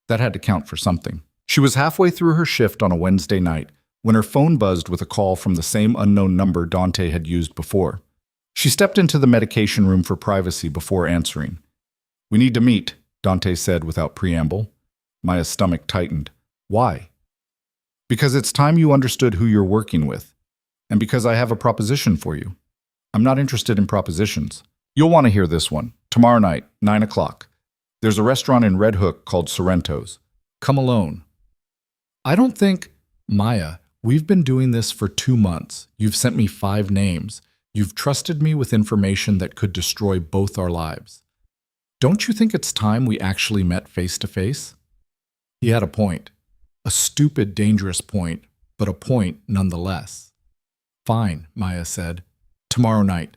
That had to count for something. She was halfway through her shift on a Wednesday night when her phone buzzed with a call from the same unknown number Dante had used before. She stepped into the medication room for privacy before answering. "We need to meet," Dante said without preamble. Maya's stomach tightened. "Why?" "Because it's time you understood who you're working with. And because I have a proposition for you." "I'm not interested in propositions." You'll want to hear this one. Tomorrow night, 9 o'clock. There's a restaurant in Red Hook called Sorrento's. Come alone. I don't think... Maya, we've been doing this for 2 months. You've sent me 5 names. You've trusted me with information that could destroy both our lives. Don't you think it's time we actually met face to face? He had a point. A stupid, dangerous point, but a point nonetheless. Fine, Maya said. Tomorrow night.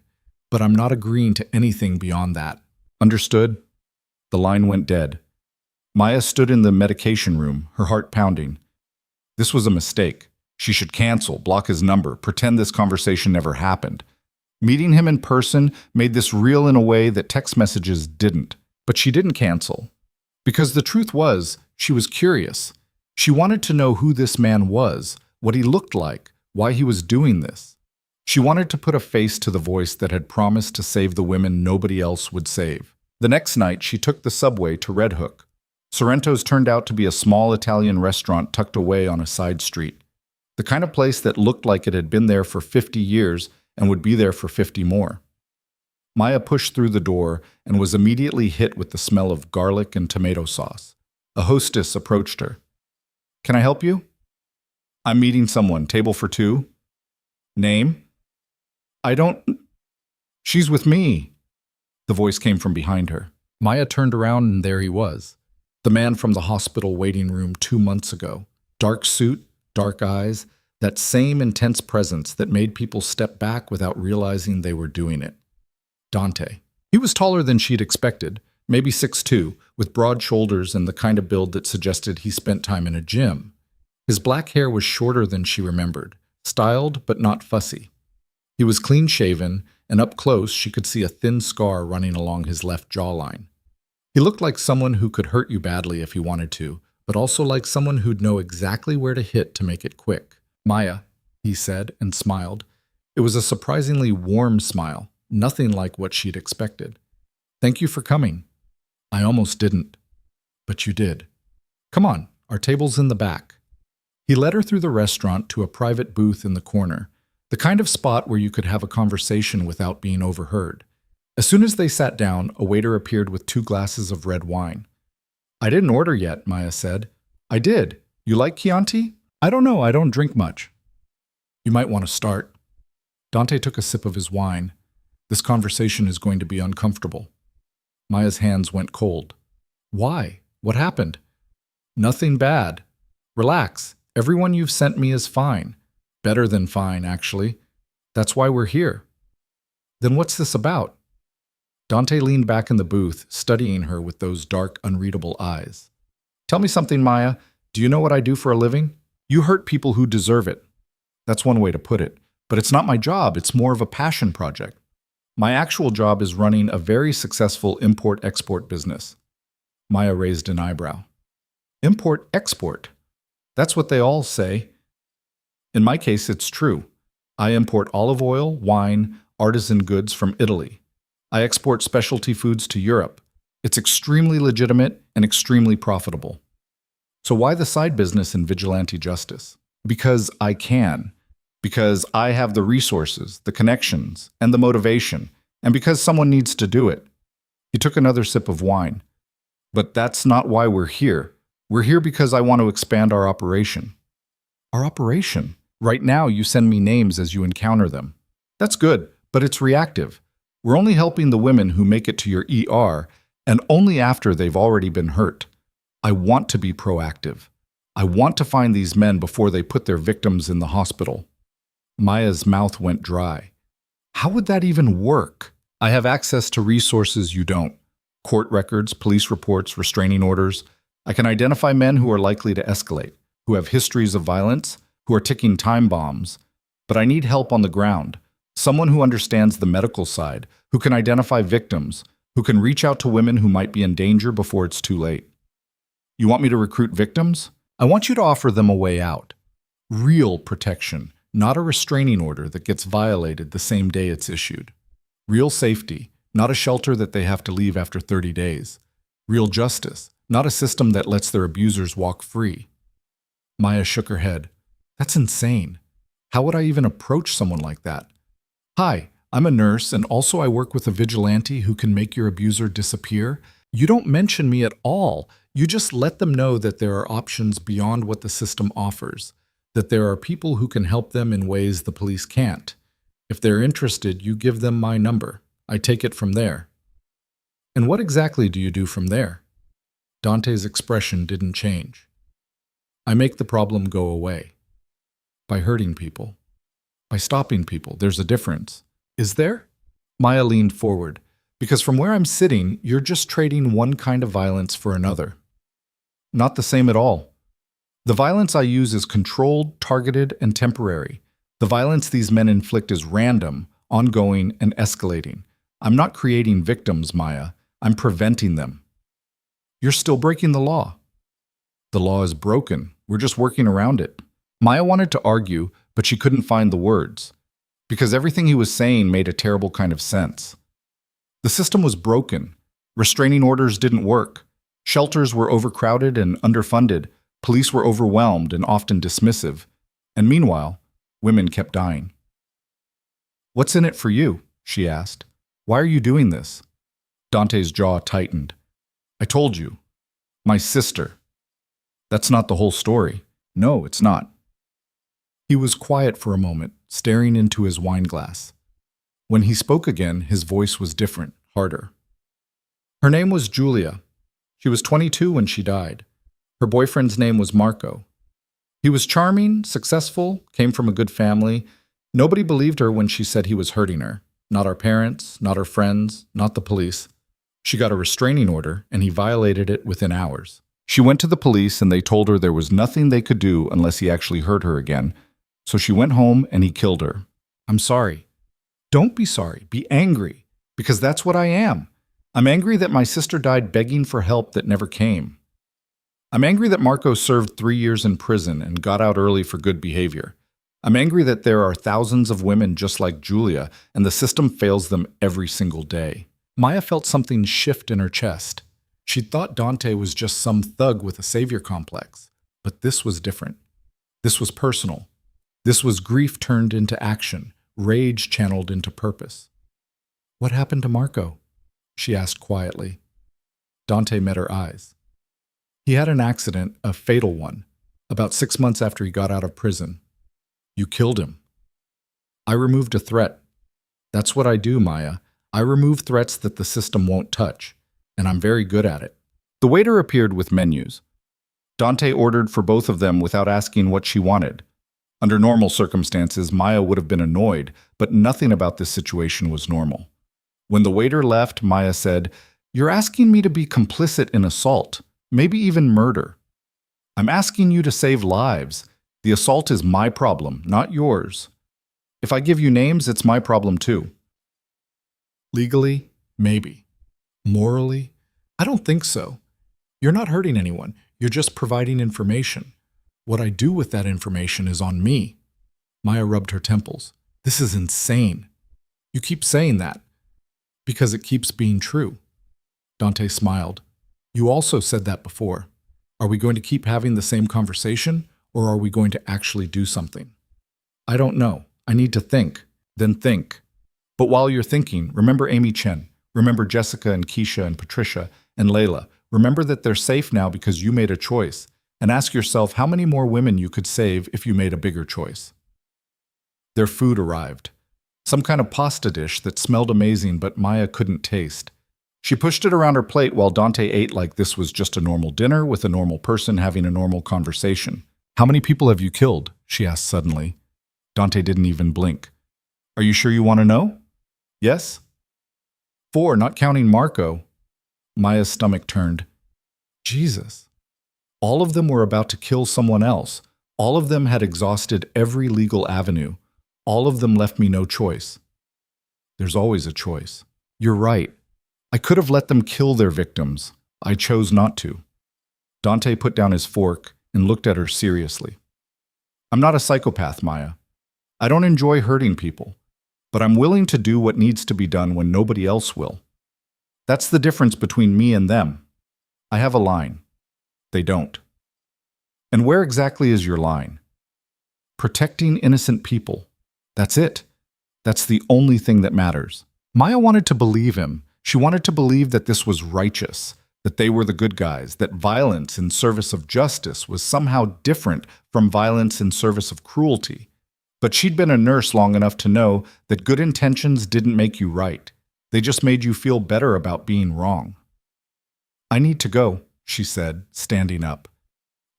But I'm not agreeing to anything beyond that. Understood? The line went dead. Maya stood in the medication room, her heart pounding. This was a mistake. She should cancel, block his number, pretend this conversation never happened. Meeting him in person made this real in a way that text messages didn't. But she didn't cancel. Because the truth was, she was curious. She wanted to know who this man was, what he looked like, why he was doing this. She wanted to put a face to the voice that had promised to save the women nobody else would save. The next night, she took the subway to Red Hook. Sorrento's turned out to be a small Italian restaurant tucked away on a side street. The kind of place that looked like it had been there for 50 years and would be there for 50 more. Maya pushed through the door and was immediately hit with the smell of garlic and tomato sauce. A hostess approached her. Can I help you? I'm meeting someone. Table for 2? Name? I don't... She's with me. The voice came from behind her. Maya turned around and there he was. The man from the hospital waiting room 2 months ago. Dark suit, dark eyes, that same intense presence that made people step back without realizing they were doing it. Dante. He was taller than she'd expected, maybe 6'2", with broad shoulders and the kind of build that suggested he spent time in a gym. His black hair was shorter than she remembered, styled but not fussy. He was clean-shaven, and up close she could see a thin scar running along his left jawline. He looked like someone who could hurt you badly if he wanted to, but also like someone who'd know exactly where to hit to make it quick. Maya, he said, and smiled. It was a surprisingly warm smile, nothing like what she'd expected. Thank you for coming. I almost didn't. But you did. Come on, our table's in the back. He led her through the restaurant to a private booth in the corner, the kind of spot where you could have a conversation without being overheard. As soon as they sat down, a waiter appeared with 2 glasses of red wine. I didn't order yet, Maya said. I did. You like Chianti? I don't know, I don't drink much. You might want to start. Dante took a sip of his wine. This conversation is going to be uncomfortable. Maya's hands went cold. Why? What happened? Nothing bad. Relax. Everyone you've sent me is fine. Better than fine, actually. That's why we're here. Then what's this about? Dante leaned back in the booth, studying her with those dark, unreadable eyes. Tell me something, Maya. Do you know what I do for a living? You hurt people who deserve it. That's one way to put it. But it's not my job. It's more of a passion project. My actual job is running a very successful import-export business. Maya raised an eyebrow. Import-export? That's what they all say. In my case, it's true. I import olive oil, wine, artisan goods from Italy. I export specialty foods to Europe. It's extremely legitimate and extremely profitable. So why the side business in vigilante justice? Because I can. Because I have the resources, the connections, and the motivation, and because someone needs to do it. He took another sip of wine. But that's not why we're here. We're here because I want to expand our operation. Our operation? Right now, you send me names as you encounter them. That's good, but it's reactive. We're only helping the women who make it to your ER, and only after they've already been hurt. I want to be proactive. I want to find these men before they put their victims in the hospital. Maya's mouth went dry. How would that even work? I have access to resources you don't. Court records, police reports, restraining orders. I can identify men who are likely to escalate, who have histories of violence, who are ticking time bombs. But I need help on the ground. Someone who understands the medical side, who can identify victims, who can reach out to women who might be in danger before it's too late. You want me to recruit victims? I want you to offer them a way out. Real protection, not a restraining order that gets violated the same day it's issued. Real safety, not a shelter that they have to leave after 30 days. Real justice, not a system that lets their abusers walk free. Maya shook her head. That's insane. How would I even approach someone like that? Hi, I'm a nurse, and also I work with a vigilante who can make your abuser disappear. You don't mention me at all. You just let them know that there are options beyond what the system offers, that there are people who can help them in ways the police can't. If they're interested, you give them my number. I take it from there. And what exactly do you do from there? Dante's expression didn't change. I make the problem go away. By hurting people. By stopping people. There's a difference. Is there? Maya leaned forward. Because from where I'm sitting, you're just trading one kind of violence for another. Not the same at all. The violence I use is controlled, targeted, and temporary. The violence these men inflict is random, ongoing, and escalating. I'm not creating victims, Maya. I'm preventing them. You're still breaking the law. The law is broken. We're just working around it. Maya wanted to argue, but she couldn't find the words, because everything he was saying made a terrible kind of sense. The system was broken. Restraining orders didn't work. Shelters were overcrowded and underfunded. Police were overwhelmed and often dismissive. And meanwhile, women kept dying. What's in it for you? She asked. Why are you doing this? Dante's jaw tightened. I told you. My sister. That's not the whole story. No, it's not. He was quiet for a moment, staring into his wine glass. When he spoke again, his voice was different, harder. Her name was Julia. She was 22 when she died. Her boyfriend's name was Marco. He was charming, successful, came from a good family. Nobody believed her when she said he was hurting her. Not our parents, not her friends, not the police. She got a restraining order, and he violated it within hours. She went to the police, and they told her there was nothing they could do unless he actually hurt her again. So she went home, and he killed her. I'm sorry. Don't be sorry. Be angry, because that's what I am. I'm angry that my sister died begging for help that never came. I'm angry that Marco served 3 years in prison and got out early for good behavior. I'm angry that there are thousands of women just like Julia, and the system fails them every single day. Maya felt something shift in her chest. She'd thought Dante was just some thug with a savior complex, but this was different. This was personal. This was grief turned into action, rage channeled into purpose. What happened to Marco? She asked quietly. Dante met her eyes. He had an accident, a fatal one, about 6 months after he got out of prison. You killed him. I removed a threat. That's what I do, Maya. I remove threats that the system won't touch, and I'm very good at it. The waiter appeared with menus. Dante ordered for both of them without asking what she wanted. Under normal circumstances, Maya would have been annoyed, but nothing about this situation was normal. When the waiter left, Maya said, You're asking me to be complicit in assault, maybe even murder. I'm asking you to save lives. The assault is my problem, not yours. If I give you names, it's my problem too. Legally, maybe. Morally, I don't think so. You're not hurting anyone. You're just providing information. What I do with that information is on me. Maya rubbed her temples. This is insane. You keep saying that because it keeps being true. Dante smiled. You also said that before. Are we going to keep having the same conversation, or are we going to actually do something? I don't know. I need to think. Then think. But while you're thinking, remember Amy Chen. Remember Jessica and Keisha and Patricia and Layla. Remember that they're safe now because you made a choice. And ask yourself how many more women you could save if you made a bigger choice. Their food arrived. Some kind of pasta dish that smelled amazing but Maya couldn't taste. She pushed it around her plate while Dante ate like this was just a normal dinner with a normal person having a normal conversation. How many people have you killed? She asked suddenly. Dante didn't even blink. Are you sure you want to know? Yes? 4, not counting Marco. Maya's stomach turned. Jesus. All of them were about to kill someone else. All of them had exhausted every legal avenue. All of them left me no choice. There's always a choice. You're right. I could have let them kill their victims. I chose not to. Dante put down his fork and looked at her seriously. I'm not a psychopath, Maya. I don't enjoy hurting people, but I'm willing to do what needs to be done when nobody else will. That's the difference between me and them. I have a line. They don't. And where exactly is your line? Protecting innocent people. That's it. That's the only thing that matters. Maya wanted to believe him. She wanted to believe that this was righteous, that they were the good guys, that violence in service of justice was somehow different from violence in service of cruelty. But she'd been a nurse long enough to know that good intentions didn't make you right. They just made you feel better about being wrong. "I need to go," she said, standing up.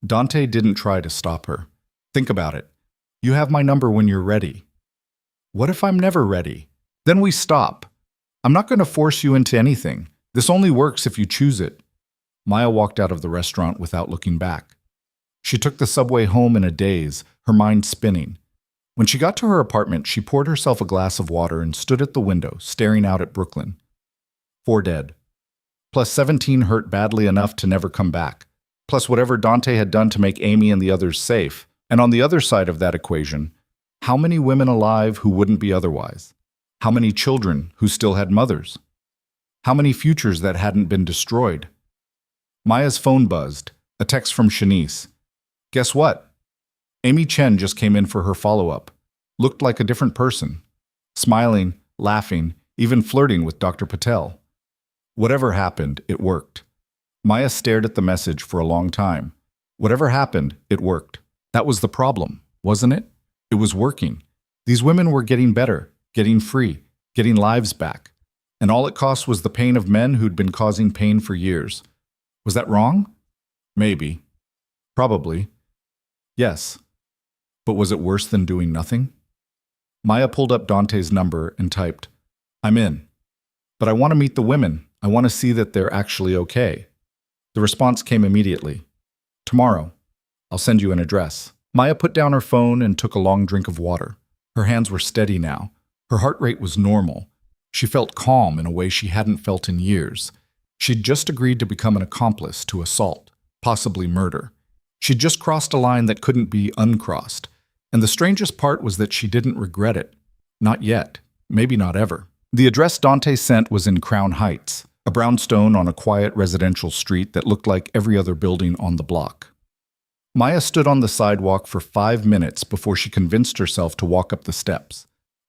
Dante didn't try to stop her. "Think about it. You have my number when you're ready." "What if I'm never ready? Then we stop. I'm not going to force you into anything. This only works if you choose it." Maya walked out of the restaurant without looking back. She took the subway home in a daze, her mind spinning. When she got to her apartment, she poured herself a glass of water and stood at the window, staring out at Brooklyn. 4 dead. Plus 17 hurt badly enough to never come back. Plus whatever Dante had done to make Amy and the others safe. And on the other side of that equation, how many women alive who wouldn't be otherwise? How many children who still had mothers? How many futures that hadn't been destroyed? Maya's phone buzzed, a text from Shanice. Guess what? Amy Chen just came in for her follow-up. Looked like a different person. Smiling, laughing, even flirting with Dr. Patel. Whatever happened, it worked. Maya stared at the message for a long time. Whatever happened, it worked. That was the problem, wasn't it? It was working. These women were getting better, getting free, getting lives back. And all it cost was the pain of men who'd been causing pain for years. Was that wrong? Maybe. Probably. Yes. But was it worse than doing nothing? Maya pulled up Dante's number and typed, "I'm in. But I want to meet the women. I want to see that they're actually okay." The response came immediately. "Tomorrow. I'll send you an address." Maya put down her phone and took a long drink of water. Her hands were steady now. Her heart rate was normal. She felt calm in a way she hadn't felt in years. She'd just agreed to become an accomplice to assault, possibly murder. She'd just crossed a line that couldn't be uncrossed. And the strangest part was that she didn't regret it. Not yet. Maybe not ever. The address Dante sent was in Crown Heights, a brownstone on a quiet residential street that looked like every other building on the block. Maya stood on the sidewalk for 5 minutes before she convinced herself to walk up the steps.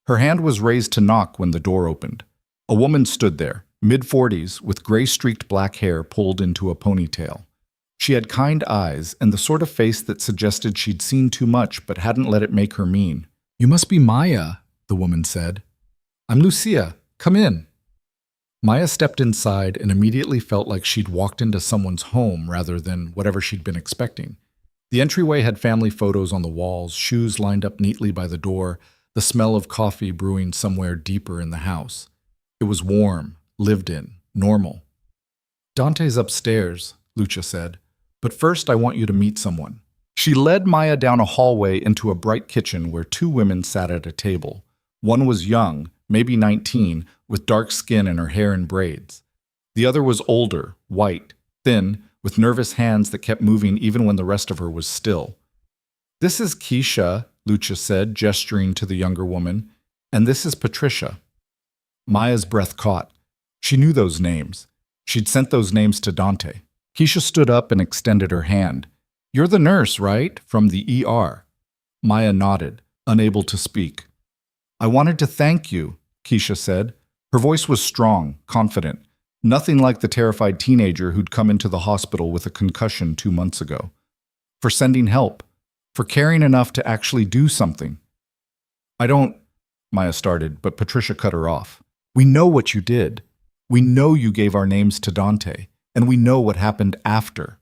Her hand was raised to knock when the door opened. A woman stood there, mid-40s, with gray-streaked black hair pulled into a ponytail. She had kind eyes and the sort of face that suggested she'd seen too much but hadn't let it make her mean. "You must be Maya," the woman said. "I'm Lucia. Come in." Maya stepped inside and immediately felt like she'd walked into someone's home rather than whatever she'd been expecting. The entryway had family photos on the walls, shoes lined up neatly by the door, the smell of coffee brewing somewhere deeper in the house. It was warm, lived in, normal. "Dante's upstairs," Lucia said. "But first I want you to meet someone." She led Maya down a hallway into a bright kitchen where 2 women sat at a table. One was young, maybe 19, with dark skin and her hair in braids. The other was older, white, thin, with nervous hands that kept moving even when the rest of her was still. "This is Keisha," Lucia said, gesturing to the younger woman, "and this is Patricia." Maya's breath caught. She knew those names. She'd sent those names to Dante. Keisha stood up and extended her hand. "You're the nurse, right? From the ER." Maya nodded, unable to speak. "I wanted to thank you," Keisha said. Her voice was strong, confident, nothing like the terrified teenager who'd come into the hospital with a concussion 2 months ago. "For sending help, for caring enough to actually do something." "I don't," Maya started, but Patricia cut her off. "We know what you did. We know you gave our names to Dante. And we know what happened after."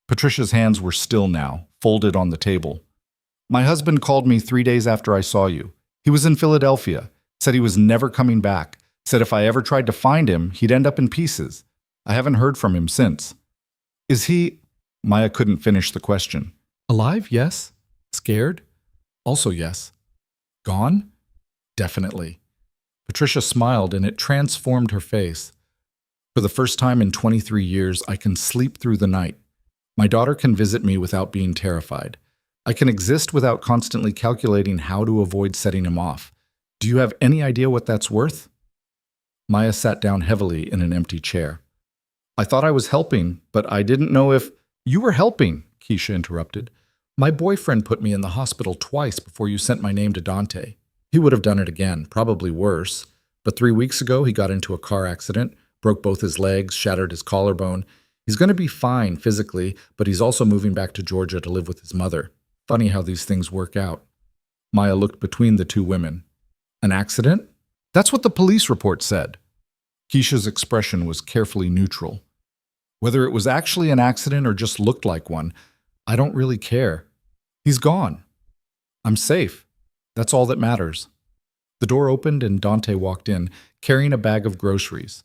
Patricia's hands were still now, folded on the table. "My husband called me 3 days after I saw you. He was in Philadelphia, said he was never coming back, said if I ever tried to find him, he'd end up in pieces. I haven't heard from him since." "Is he—" Maya couldn't finish the question. "Alive, yes. Scared? Also yes. Gone? Definitely." Patricia smiled and it transformed her face. "For the first time in 23 years, I can sleep through the night. My daughter can visit me without being terrified. I can exist without constantly calculating how to avoid setting him off. Do you have any idea what that's worth?" Maya sat down heavily in an empty chair. "I thought I was helping, but I didn't know if—" "You were helping," Keisha interrupted. "My boyfriend put me in the hospital twice before you sent my name to Dante. He He would have done it again, probably worse. But 3 weeks ago, he got into a car accident, broke both his legs, shattered his collarbone. He's going to be fine physically, but he's also moving back to Georgia to live with his mother. Funny how these things work out. Maya looked between the two women. An accident? That's what the police report said. Keisha's expression was carefully neutral. Whether it was actually an accident or just looked like one, I don't really care. He's gone. I'm safe. That's all that matters. The door opened and Dante walked in, carrying a bag of groceries.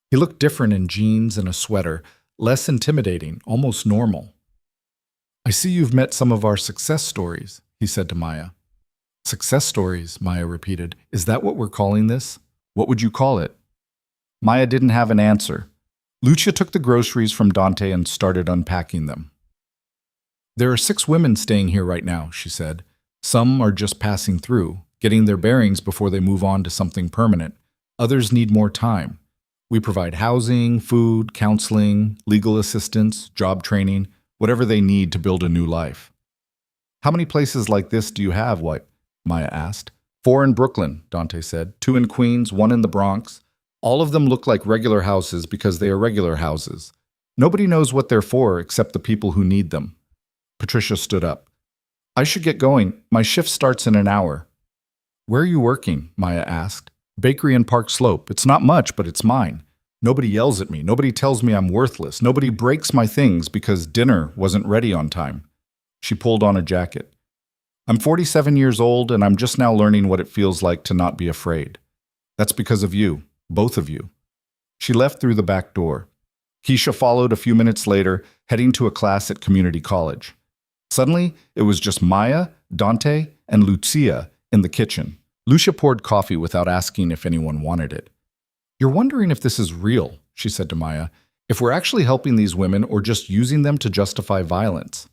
He looked different in jeans and a sweater, less intimidating, almost normal. I see you've met some of our success stories, he said to Maya. Success stories, Maya repeated. Is that what we're calling this? What would you call it? Maya didn't have an answer. Lucia took the groceries from Dante and started unpacking them. There are 6 women staying here right now, she said. Some are just passing through, getting their bearings before they move on to something permanent. Others need more time. We provide housing, food, counseling, legal assistance, job training, whatever they need to build a new life. How many places like this do you have, Maya asked. 4 in Brooklyn, Dante said. 2 in Queens, 1 in the Bronx. All of them look like regular houses because they are regular houses. Nobody knows what they're for except the people who need them. Patricia stood up. I should get going. My shift starts in an hour. Where are you working? Maya asked. Bakery in Park Slope. It's not much, but it's mine. Nobody yells at me. Nobody tells me I'm worthless. Nobody breaks my things because dinner wasn't ready on time. She pulled on a jacket. I'm 47 years old, and I'm just now learning what it feels like to not be afraid. That's because of you, both of you. She left through the back door. Keisha followed a few minutes later, heading to a class at community college. Suddenly, it was just Maya, Dante, and Lucia in the kitchen. Lucia poured coffee without asking if anyone wanted it. You're wondering if this is real, she said to Maya, if we're actually helping these women or just using them to justify violence.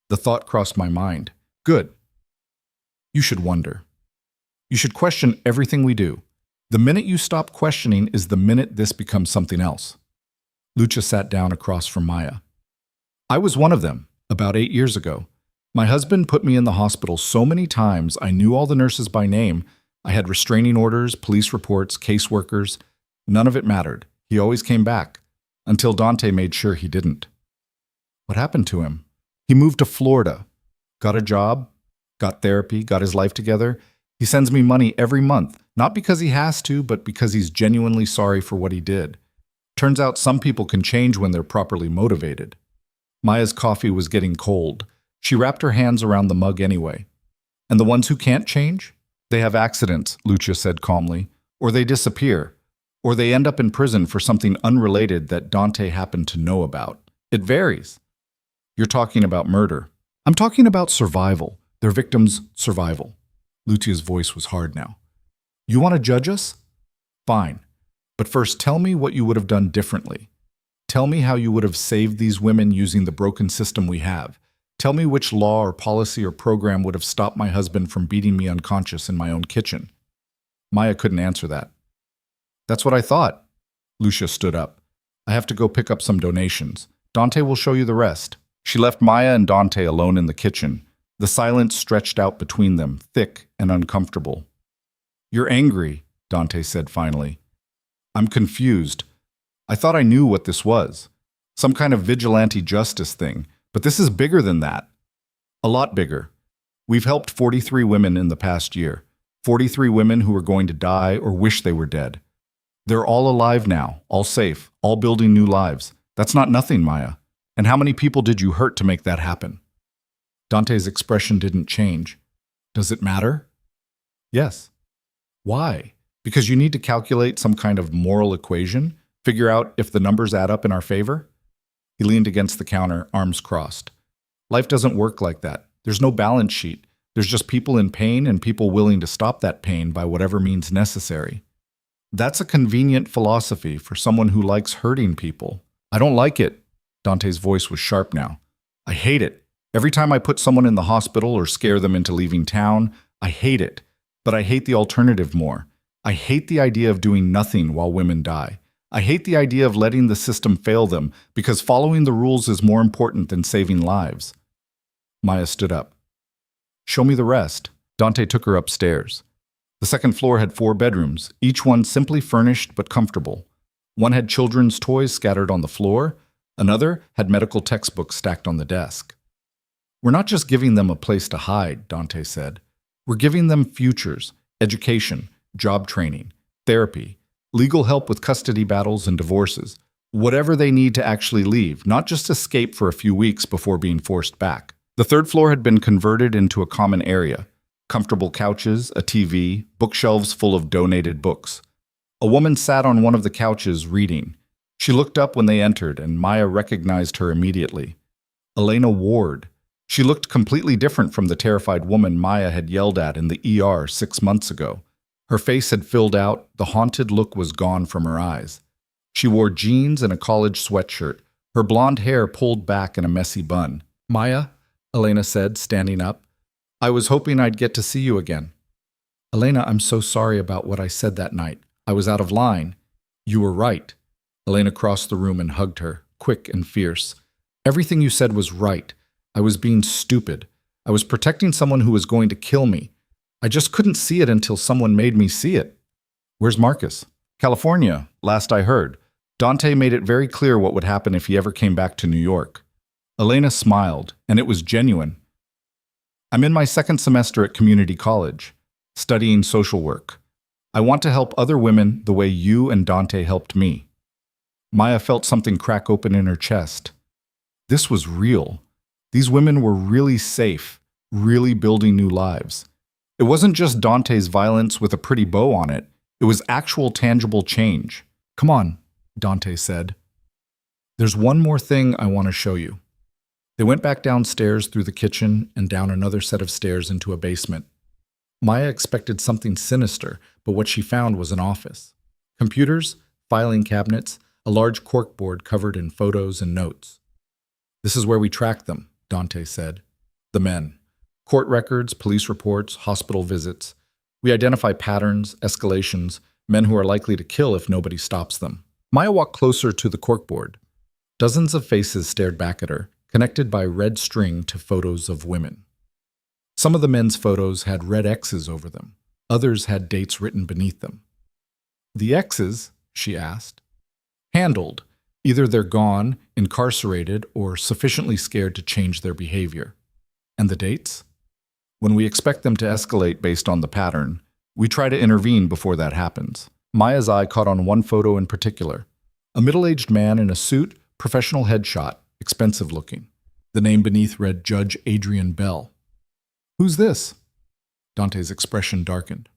The thought crossed my mind. Good. You should wonder. You should question everything we do. The minute you stop questioning is the minute this becomes something else. Lucia sat down across from Maya. I was one of them, about 8 years ago. My husband put me in the hospital so many times I knew all the nurses by name. I had restraining orders, police reports, caseworkers. None of it mattered. He always came back, until Dante made sure he didn't. What happened to him? He moved to Florida, got a job, got therapy, got his life together. He sends me money every month, not because he has to, but because he's genuinely sorry for what he did. Turns out some people can change when they're properly motivated. Maya's coffee was getting cold. She wrapped her hands around the mug anyway. And the ones who can't change? They have accidents, Lucia said calmly, or they disappear, or they end up in prison for something unrelated that Dante happened to know about. It varies. You're talking about murder. I'm talking about survival, their victims' survival. Lucia's voice was hard now. You want to judge us? Fine. But first, tell me what you would have done differently. Tell me how you would have saved these women using the broken system we have. Tell me which law or policy or program would have stopped my husband from beating me unconscious in my own kitchen. Maya couldn't answer that. That's what I thought. Lucia stood up. I have to go pick up some donations. Dante will show you the rest. She left Maya and Dante alone in the kitchen. The silence stretched out between them, thick and uncomfortable. You're angry, Dante said finally. I'm confused. I thought I knew what this was. Some kind of vigilante justice thing. But this is bigger than that. A lot bigger. We've helped 43 women in the past year. 43 women who were going to die or wish they were dead. They're all alive now, all safe, all building new lives. That's not nothing, Maya. And how many people did you hurt to make that happen? Dante's expression didn't change. Does it matter? Yes. Why? Because you need to calculate some kind of moral equation? Figure out if the numbers add up in our favor? He leaned against the counter, arms crossed. Life doesn't work like that. There's no balance sheet. There's just people in pain and people willing to stop that pain by whatever means necessary. That's a convenient philosophy for someone who likes hurting people. I don't like it. Dante's voice was sharp now. I hate it. Every time I put someone in the hospital or scare them into leaving town, I hate it. But I hate the alternative more. I hate the idea of doing nothing while women die. I hate the idea of letting the system fail them because following the rules is more important than saving lives. Maya stood up. Show me the rest. Dante took her upstairs. The second floor had 4 bedrooms, each one simply furnished but comfortable. One had children's toys scattered on the floor. Another had medical textbooks stacked on the desk. "We're not just giving them a place to hide," Dante said. "We're giving them futures, education, job training, therapy, legal help with custody battles and divorces, whatever they need to actually leave, not just escape for a few weeks before being forced back." The third floor had been converted into a common area. Comfortable couches, a TV, bookshelves full of donated books. A woman sat on one of the couches reading. She looked up when they entered, and Maya recognized her immediately. Elena Ward. She looked completely different from the terrified woman Maya had yelled at in the ER 6 months ago. Her face had filled out, the haunted look was gone from her eyes. She wore jeans and a college sweatshirt, her blonde hair pulled back in a messy bun. "Maya," Elena said, standing up, "I was hoping I'd get to see you again." "Elena, I'm so sorry about what I said that night. I was out of line." "You were right." Elena crossed the room and hugged her, quick and fierce. "Everything you said was right. I was being stupid. I was protecting someone who was going to kill me. I just couldn't see it until someone made me see it." "Where's Marcus?" "California, last I heard. Dante made it very clear what would happen if he ever came back to New York." Elena smiled, and it was genuine. "I'm in my 2nd semester at community college, studying social work. I want to help other women the way you and Dante helped me." Maya felt something crack open in her chest. This was real. These women were really safe, really building new lives. It wasn't just Dante's violence with a pretty bow on it. It was actual tangible change. "Come on," Dante said. "There's one more thing I want to show you." They went back downstairs through the kitchen and down another set of stairs into a basement. Maya expected something sinister, but what she found was an office. Computers, filing cabinets, a large corkboard covered in photos and notes. "This is where we track them," Dante said. "The men. Court records, police reports, hospital visits. We identify patterns, escalations, men who are likely to kill if nobody stops them." Maya walked closer to the corkboard. Dozens of faces stared back at her, connected by red string to photos of women. Some of the men's photos had red X's over them. Others had dates written beneath them. "The X's?" she asked. "Handled. Either they're gone, incarcerated, or sufficiently scared to change their behavior." "And the dates?" "When we expect them to escalate based on the pattern, we try to intervene before that happens." Maya's eye caught on one photo in particular. A middle-aged man in a suit, professional headshot, expensive looking. The name beneath read Judge Adrian Bell. "Who's this?" Dante's expression darkened.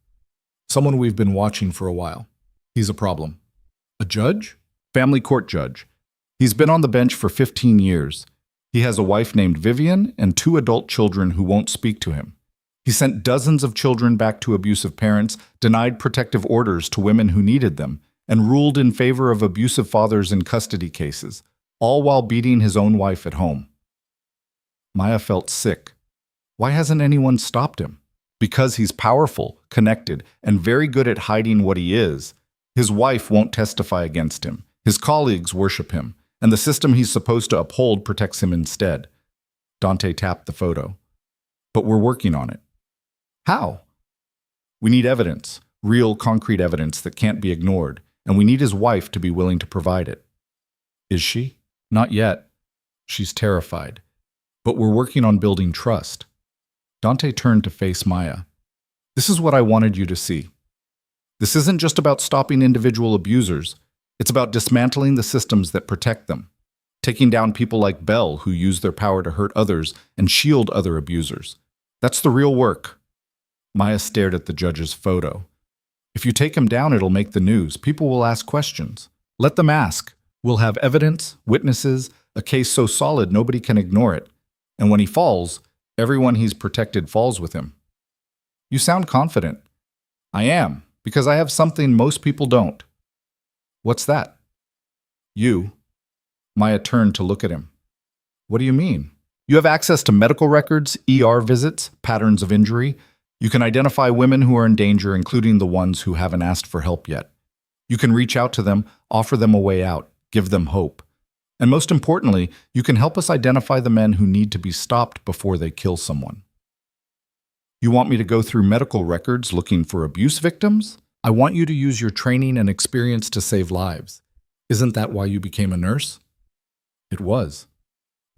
"Someone we've been watching for a while. He's a problem." "A judge?" "Family court judge. He's been on the bench for 15 years. He has a wife named Vivian and 2 adult children who won't speak to him. He sent dozens of children back to abusive parents, denied protective orders to women who needed them, and ruled in favor of abusive fathers in custody cases, all while beating his own wife at home." Maya felt sick. Why hasn't anyone stopped him? Because he's powerful, connected, and very good at hiding what he is. His wife won't testify against him. His colleagues worship him, and the system he's supposed to uphold protects him instead. Dante tapped the photo. "But we're working on it." "How?" "We need evidence, real concrete evidence that can't be ignored, and we need his wife to be willing to provide it." "Is she?" "Not yet. She's terrified. But we're working on building trust." Dante turned to face Maya. "This is what I wanted you to see. This isn't just about stopping individual abusers. It's about dismantling the systems that protect them, taking down people like Bell who use their power to hurt others and shield other abusers. That's the real work." Maya stared at the judge's photo. "If you take him down, it'll make the news. People will ask questions. Let them ask. We'll have evidence, witnesses, a case so solid nobody can ignore it. And when he falls, everyone he's protected falls with him." "You sound confident." "I am, because I have something most people don't." "What's that?" "You." Maya turned to look at him. "What do you mean?" "You have access to medical records, ER visits, patterns of injury. You can identify women who are in danger, including the ones who haven't asked for help yet. You can reach out to them, offer them a way out, give them hope. And most importantly, you can help us identify the men who need to be stopped before they kill someone." You want me to go through medical records looking for abuse victims? I want you to use your training and experience to save lives. Isn't that why you became a nurse? It was.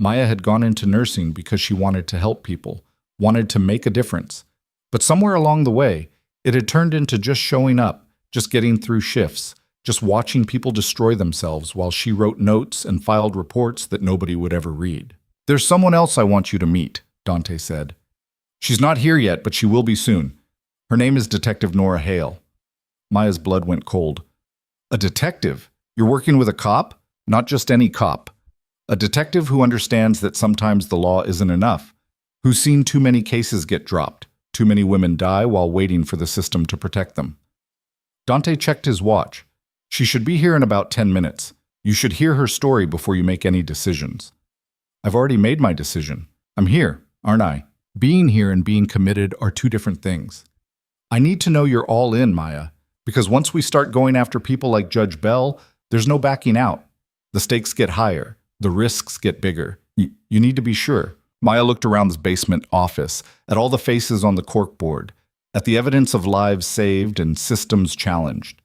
Maya had gone into nursing because she wanted to help people, wanted to make a difference. But somewhere along the way, it had turned into just showing up, just getting through shifts, just watching people destroy themselves while she wrote notes and filed reports that nobody would ever read. There's someone else I want you to meet, Dante said. She's not here yet, but she will be soon. Her name is Detective Nora Hale. Maya's blood went cold. A detective? You're working with a cop? Not just any cop. A detective who understands that sometimes the law isn't enough, who's seen too many cases get dropped, too many women die while waiting for the system to protect them. Dante checked his watch. She should be here in about 10 minutes. You should hear her story before you make any decisions. I've already made my decision. I'm here, aren't I? Being here and being committed are two different things. I need to know you're all in, Maya, because once we start going after people like Judge Bell, there's no backing out. The stakes get higher. The risks get bigger. You need to be sure. Maya looked around the basement office, at all the faces on the corkboard, at the evidence of lives saved and systems challenged.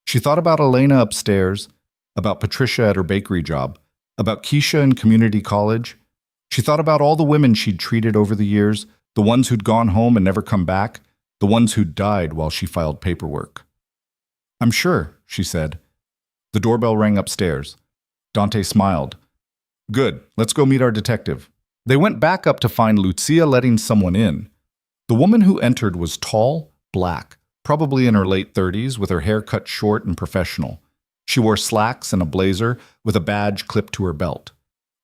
She thought about Elena upstairs, about Patricia at her bakery job, about Keisha in community college. She thought about all the women she'd treated over the years, the ones who'd gone home and never come back, the ones who'd died while she filed paperwork. I'm sure, she said. The doorbell rang upstairs. Dante smiled. Good, let's go meet our detective. They went back up to find Lucia letting someone in. The woman who entered was tall, black, probably in her late 30s, with her hair cut short and professional. She wore slacks and a blazer with a badge clipped to her belt.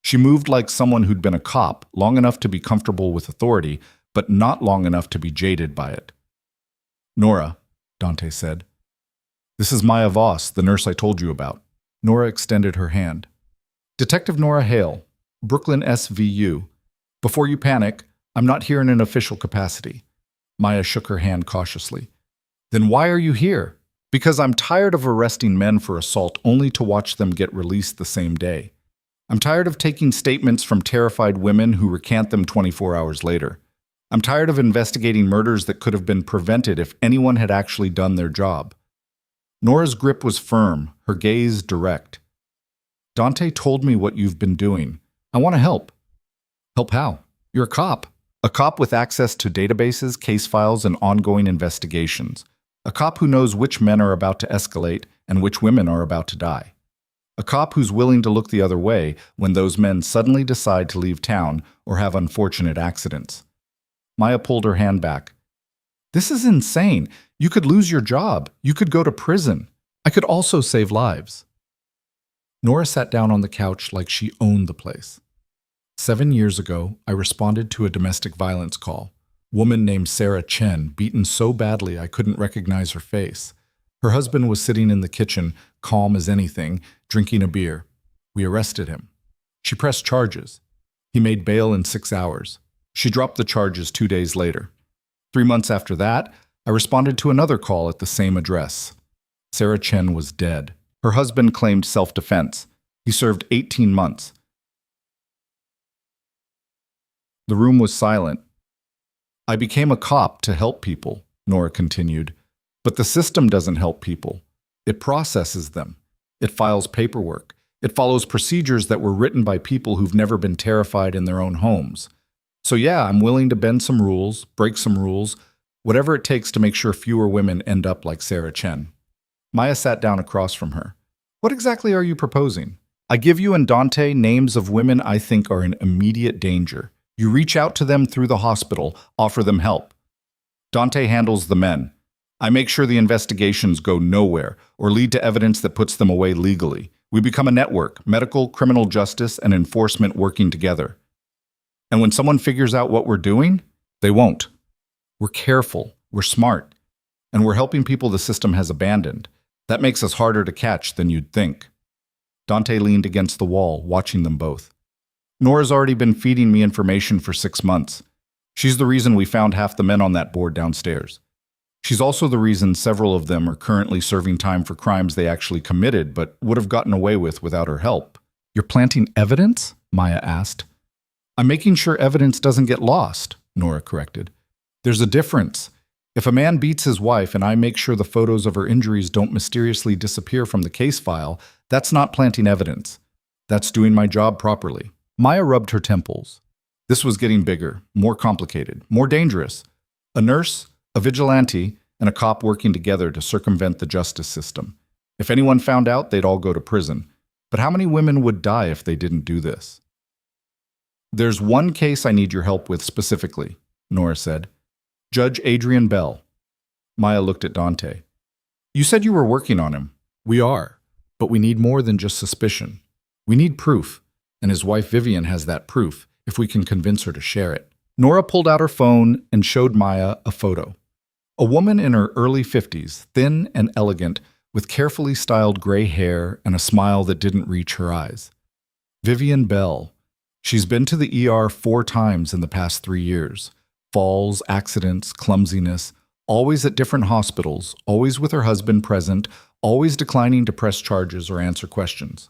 She moved like someone who'd been a cop, long enough to be comfortable with authority, but not long enough to be jaded by it. Nora, Dante said. This is Maya Voss, the nurse I told you about. Nora extended her hand. Detective Nora Hale, Brooklyn SVU. Before you panic, I'm not here in an official capacity. Maya shook her hand cautiously. Then why are you here? Because I'm tired of arresting men for assault only to watch them get released the same day. I'm tired of taking statements from terrified women who recant them 24 hours later. I'm tired of investigating murders that could have been prevented if anyone had actually done their job. Nora's grip was firm, her gaze direct. Dante told me what you've been doing. I want to help. Help how? You're a cop. A cop with access to databases, case files, and ongoing investigations. A cop who knows which men are about to escalate and which women are about to die. A cop who's willing to look the other way when those men suddenly decide to leave town or have unfortunate accidents. Maya pulled her hand back. This is insane. You could lose your job. You could go to prison. I could also save lives. Nora sat down on the couch like she owned the place. 7 years ago, I responded to a domestic violence call. Woman named Sarah Chen, beaten so badly I couldn't recognize her face. Her husband was sitting in the kitchen, calm as anything, drinking a beer. We arrested him. She pressed charges. He made bail in 6 hours. She dropped the charges 2 days later. 3 months after that, I responded to another call at the same address. Sarah Chen was dead. Her husband claimed self-defense. He served 18 months. The room was silent. I became a cop to help people, Nora continued. But the system doesn't help people. It processes them. It files paperwork. It follows procedures that were written by people who've never been terrified in their own homes. So yeah, I'm willing to bend some rules, break some rules, whatever it takes to make sure fewer women end up like Sarah Chen. Maya sat down across from her. What exactly are you proposing? I give you and Dante names of women I think are in immediate danger. You reach out to them through the hospital, offer them help. Dante handles the men. I make sure the investigations go nowhere or lead to evidence that puts them away legally. We become a network, medical, criminal justice, and enforcement working together. And when someone figures out what we're doing, they won't. We're careful, we're smart, and we're helping people the system has abandoned. That makes us harder to catch than you'd think. Dante leaned against the wall, watching them both. Nora's already been feeding me information for 6 months. She's the reason we found half the men on that board downstairs. She's also the reason several of them are currently serving time for crimes they actually committed but would have gotten away with without her help. You're planting evidence? Maya asked. I'm making sure evidence doesn't get lost, Nora corrected. There's a difference. If a man beats his wife and I make sure the photos of her injuries don't mysteriously disappear from the case file, that's not planting evidence. That's doing my job properly. Maya rubbed her temples. This was getting bigger, more complicated, more dangerous. A nurse, a vigilante, and a cop working together to circumvent the justice system. If anyone found out, they'd all go to prison. But how many women would die if they didn't do this? There's one case I need your help with specifically, Nora said. Judge Adrian Bell. Maya looked at Dante. You said you were working on him. We are, but we need more than just suspicion. We need proof, and his wife Vivian has that proof, if we can convince her to share it. Nora pulled out her phone and showed Maya a photo. A woman in her early 50s, thin and elegant, with carefully styled gray hair and a smile that didn't reach her eyes. Vivian Bell. She's been to the ER 4 times in the past 3 years. Falls, accidents, clumsiness, always at different hospitals, always with her husband present, always declining to press charges or answer questions.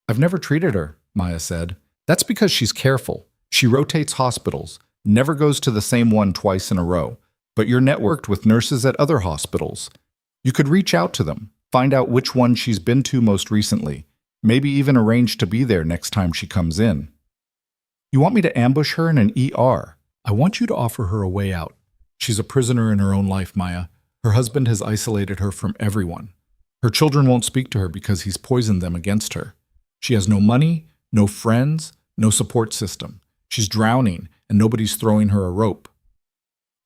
I've never treated her, Maya said. That's because she's careful. She rotates hospitals, never goes to the same one twice in a row. But you're networked with nurses at other hospitals. You could reach out to them, find out which one she's been to most recently, maybe even arrange to be there next time she comes in. You want me to ambush her in an ER? I want you to offer her a way out. She's a prisoner in her own life, Maya. Her husband has isolated her from everyone. Her children won't speak to her because he's poisoned them against her. She has no money, no friends, no support system. She's drowning, and nobody's throwing her a rope.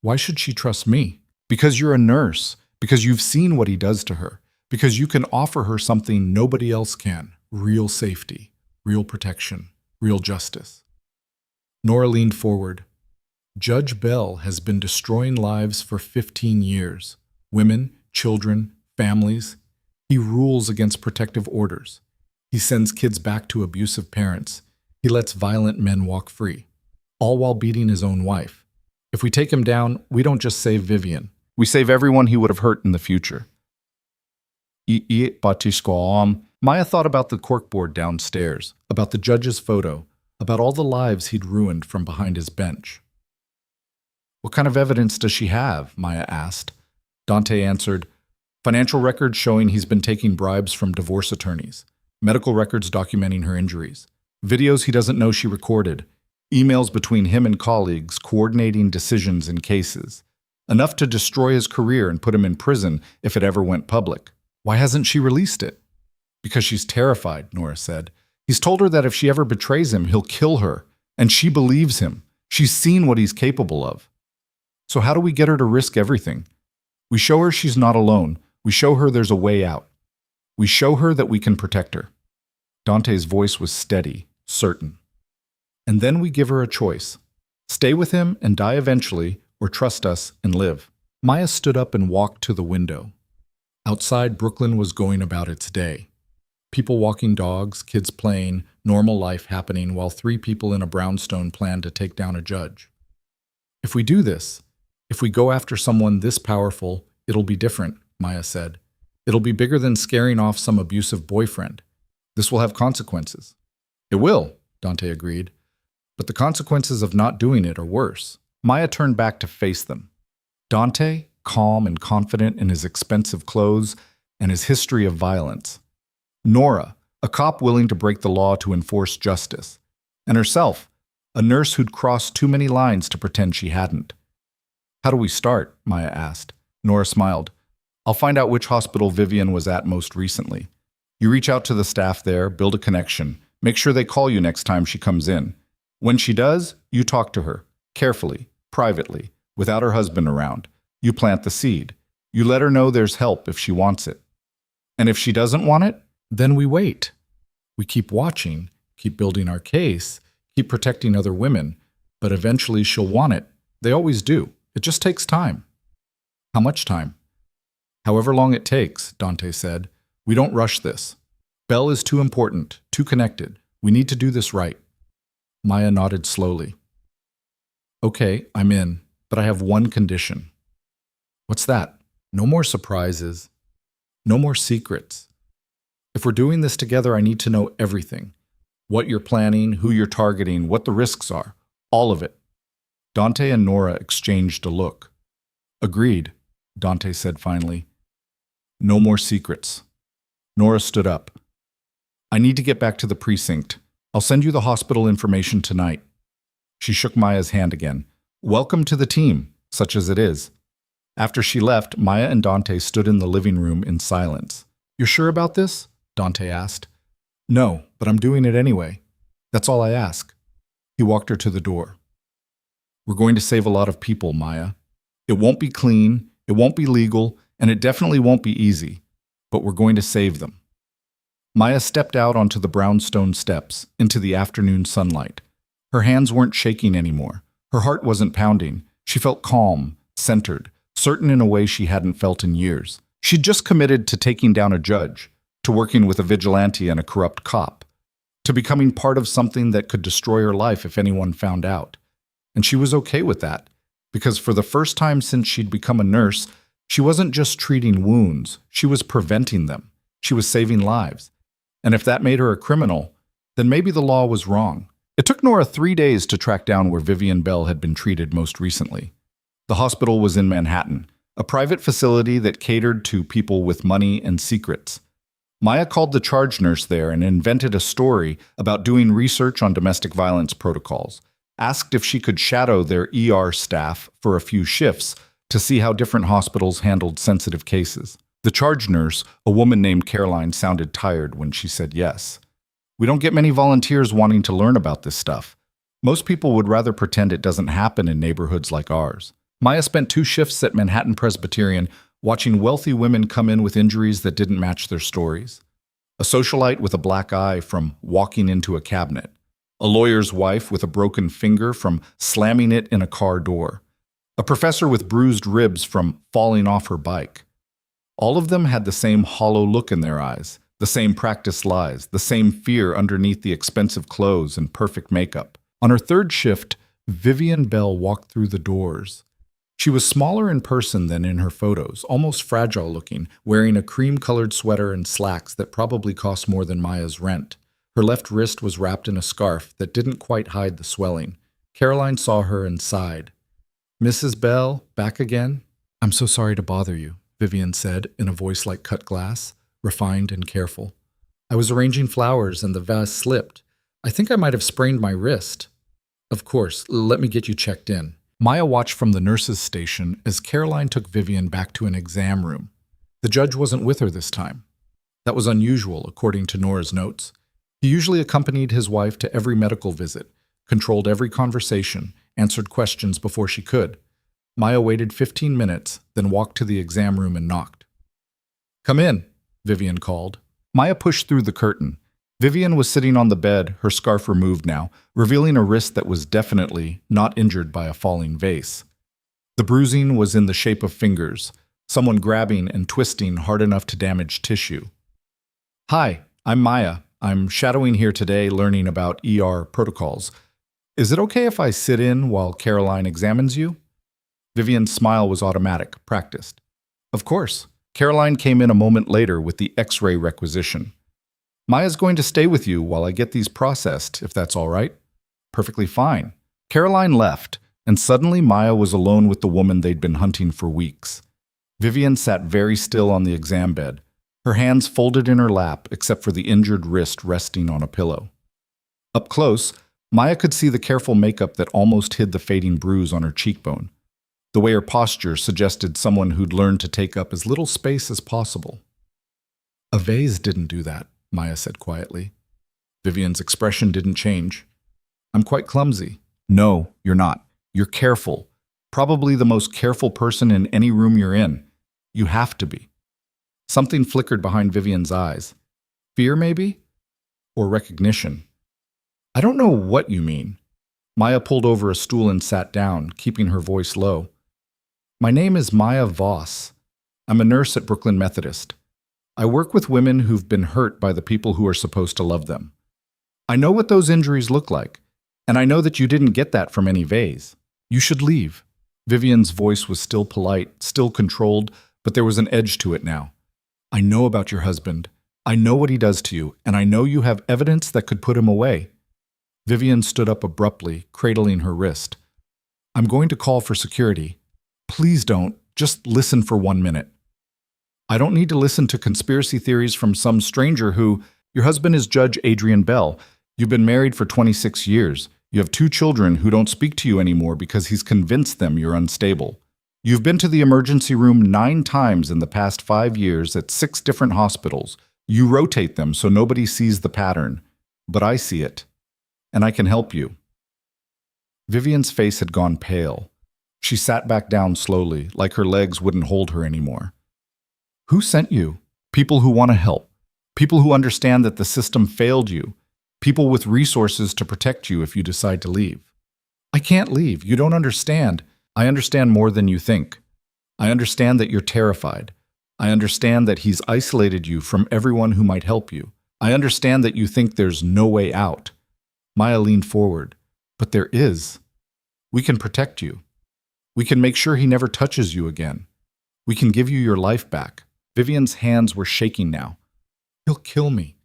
Why should she trust me? Because you're a nurse, because you've seen what he does to her, because you can offer her something nobody else can. Real safety, real protection, real justice. Nora leaned forward. Judge Bell has been destroying lives for 15 years. Women, children, families. He rules against protective orders. He sends kids back to abusive parents. He lets violent men walk free, all while beating his own wife. If we take him down, we don't just save Vivian. We save everyone he would have hurt in the future. Maya thought about the corkboard downstairs, about the judge's photo, about all the lives he'd ruined from behind his bench. What kind of evidence does she have? Maya asked. Dante answered, financial records showing he's been taking bribes from divorce attorneys, medical records documenting her injuries, videos he doesn't know she recorded, emails between him and colleagues coordinating decisions in cases. Enough to destroy his career and put him in prison if it ever went public. Why hasn't she released it? Because she's terrified, Nora said. He's told her that if she ever betrays him, he'll kill her. And she believes him. She's seen what he's capable of. So how do we get her to risk everything? We show her she's not alone. We show her there's a way out. We show her that we can protect her. Dante's voice was steady, certain. And then we give her a choice. Stay with him and die eventually, or trust us and live. Maya stood up and walked to the window. Outside, Brooklyn was going about its day. People walking dogs, kids playing, normal life happening while 3 people in a brownstone planned to take down a judge. If we do this, if we go after someone this powerful, it'll be different, Maya said. It'll be bigger than scaring off some abusive boyfriend. This will have consequences. It will, Dante agreed. But the consequences of not doing it are worse. Maya turned back to face them. Dante, calm and confident in his expensive clothes and his history of violence. Nora, a cop willing to break the law to enforce justice. And herself, a nurse who'd crossed too many lines to pretend she hadn't. How do we start? Maya asked. Nora smiled. I'll find out which hospital Vivian was at most recently. You reach out to the staff there, build a connection, make sure they call you next time she comes in. When she does, you talk to her, carefully, privately, without her husband around. You plant the seed. You let her know there's help if she wants it. And if she doesn't want it, then we wait. We keep watching, keep building our case, keep protecting other women, but eventually she'll want it. They always do. It just takes time. How much time? However long it takes, Dante said. We don't rush this. Belle is too important, too connected. We need to do this right. Maya nodded slowly. Okay, I'm in, but I have one condition. What's that? No more surprises. No more secrets. If we're doing this together, I need to know everything. What you're planning, who you're targeting, what the risks are. All of it. Dante and Nora exchanged a look. Agreed, Dante said finally. No more secrets. Nora stood up. I need to get back to the precinct. I'll send you the hospital information tonight. She shook Maya's hand again. Welcome to the team, such as it is. After she left, Maya and Dante stood in the living room in silence. You're sure about this? Dante asked. No, but I'm doing it anyway. That's all I ask. He walked her to the door. We're going to save a lot of people, Maya. It won't be clean, it won't be legal, and it definitely won't be easy. But we're going to save them. Maya stepped out onto the brownstone steps, into the afternoon sunlight. Her hands weren't shaking anymore. Her heart wasn't pounding. She felt calm, centered, certain in a way she hadn't felt in years. She'd just committed to taking down a judge, to working with a vigilante and a corrupt cop, to becoming part of something that could destroy her life if anyone found out. And she was okay with that, because for the first time since she'd become a nurse, she wasn't just treating wounds, she was preventing them. She was saving lives. And if that made her a criminal, then maybe the law was wrong. It took Nora 3 days to track down where Vivian Bell had been treated most recently. The hospital was in Manhattan, a private facility that catered to people with money and secrets. Maya called the charge nurse there and invented a story about doing research on domestic violence protocols, asked if she could shadow their ER staff for a few shifts to see how different hospitals handled sensitive cases. The charge nurse, a woman named Caroline, sounded tired when she said yes. We don't get many volunteers wanting to learn about this stuff. Most people would rather pretend it doesn't happen in neighborhoods like ours. Maya spent 2 shifts at Manhattan Presbyterian watching wealthy women come in with injuries that didn't match their stories. A socialite with a black eye from walking into a cabinet. A lawyer's wife with a broken finger from slamming it in a car door. A professor with bruised ribs from falling off her bike. All of them had the same hollow look in their eyes, the same practiced lies, the same fear underneath the expensive clothes and perfect makeup. On her 3rd shift, Vivian Bell walked through the doors. She was smaller in person than in her photos, almost fragile looking, wearing a cream-colored sweater and slacks that probably cost more than Maya's rent. Her left wrist was wrapped in a scarf that didn't quite hide the swelling. Caroline saw her and sighed. Mrs. Bell, back again? I'm so sorry to bother you, Vivian said in a voice like cut glass, refined and careful. I was arranging flowers and the vase slipped. I think I might have sprained my wrist. Of course, let me get you checked in. Maya watched from the nurse's station as Caroline took Vivian back to an exam room. The judge wasn't with her this time. That was unusual, according to Nora's notes. He usually accompanied his wife to every medical visit, controlled every conversation, answered questions before she could. Maya waited 15 minutes, then walked to the exam room and knocked. Come in, Vivian called. Maya pushed through the curtain. Vivian was sitting on the bed, her scarf removed now, revealing a wrist that was definitely not injured by a falling vase. The bruising was in the shape of fingers, someone grabbing and twisting hard enough to damage tissue. Hi, I'm Maya. I'm shadowing here today learning about ER protocols. Is it okay if I sit in while Caroline examines you? Vivian's smile was automatic, practiced. Of course. Caroline came in a moment later with the X-ray requisition. Maya's going to stay with you while I get these processed, if that's all right. Perfectly fine. Caroline left, and suddenly Maya was alone with the woman they'd been hunting for weeks. Vivian sat very still on the exam bed, her hands folded in her lap except for the injured wrist resting on a pillow. Up close, Maya could see the careful makeup that almost hid the fading bruise on her cheekbone. The way her posture suggested someone who'd learned to take up as little space as possible. A vase didn't do that, Maya said quietly. Vivian's expression didn't change. I'm quite clumsy. No, you're not. You're careful. Probably the most careful person in any room you're in. You have to be. Something flickered behind Vivian's eyes. Fear, maybe? Or recognition? I don't know what you mean. Maya pulled over a stool and sat down, keeping her voice low. My name is Mafia Boss. I'm a nurse at Brooklyn Methodist. I work with women who've been hurt by the people who are supposed to love them. I know what those injuries look like, and I know that you didn't get that from any vase. You should leave. Vivian's voice was still polite, still controlled, but there was an edge to it now. I know about your husband. I know what he does to you, and I know you have evidence that could put him away. Vivian stood up abruptly, cradling her wrist. I'm going to call for security. Please don't. Just listen for 1 minute. I don't need to listen to conspiracy theories from some stranger who, your husband is Judge Adrian Bell. You've been married for 26 years. You have 2 children who don't speak to you anymore because he's convinced them you're unstable. You've been to the emergency room 9 times in the past 5 years at 6 different hospitals. You rotate them so nobody sees the pattern. But I see it. And I can help you. Vivian's face had gone pale. She sat back down slowly, like her legs wouldn't hold her anymore. Who sent you? People who want to help. People who understand that the system failed you. People with resources to protect you if you decide to leave. I can't leave. You don't understand. I understand more than you think. I understand that you're terrified. I understand that he's isolated you from everyone who might help you. I understand that you think there's no way out. Maya leaned forward. But there is. We can protect you. We can make sure he never touches you again. We can give you your life back. Vivian's hands were shaking now. He'll kill me.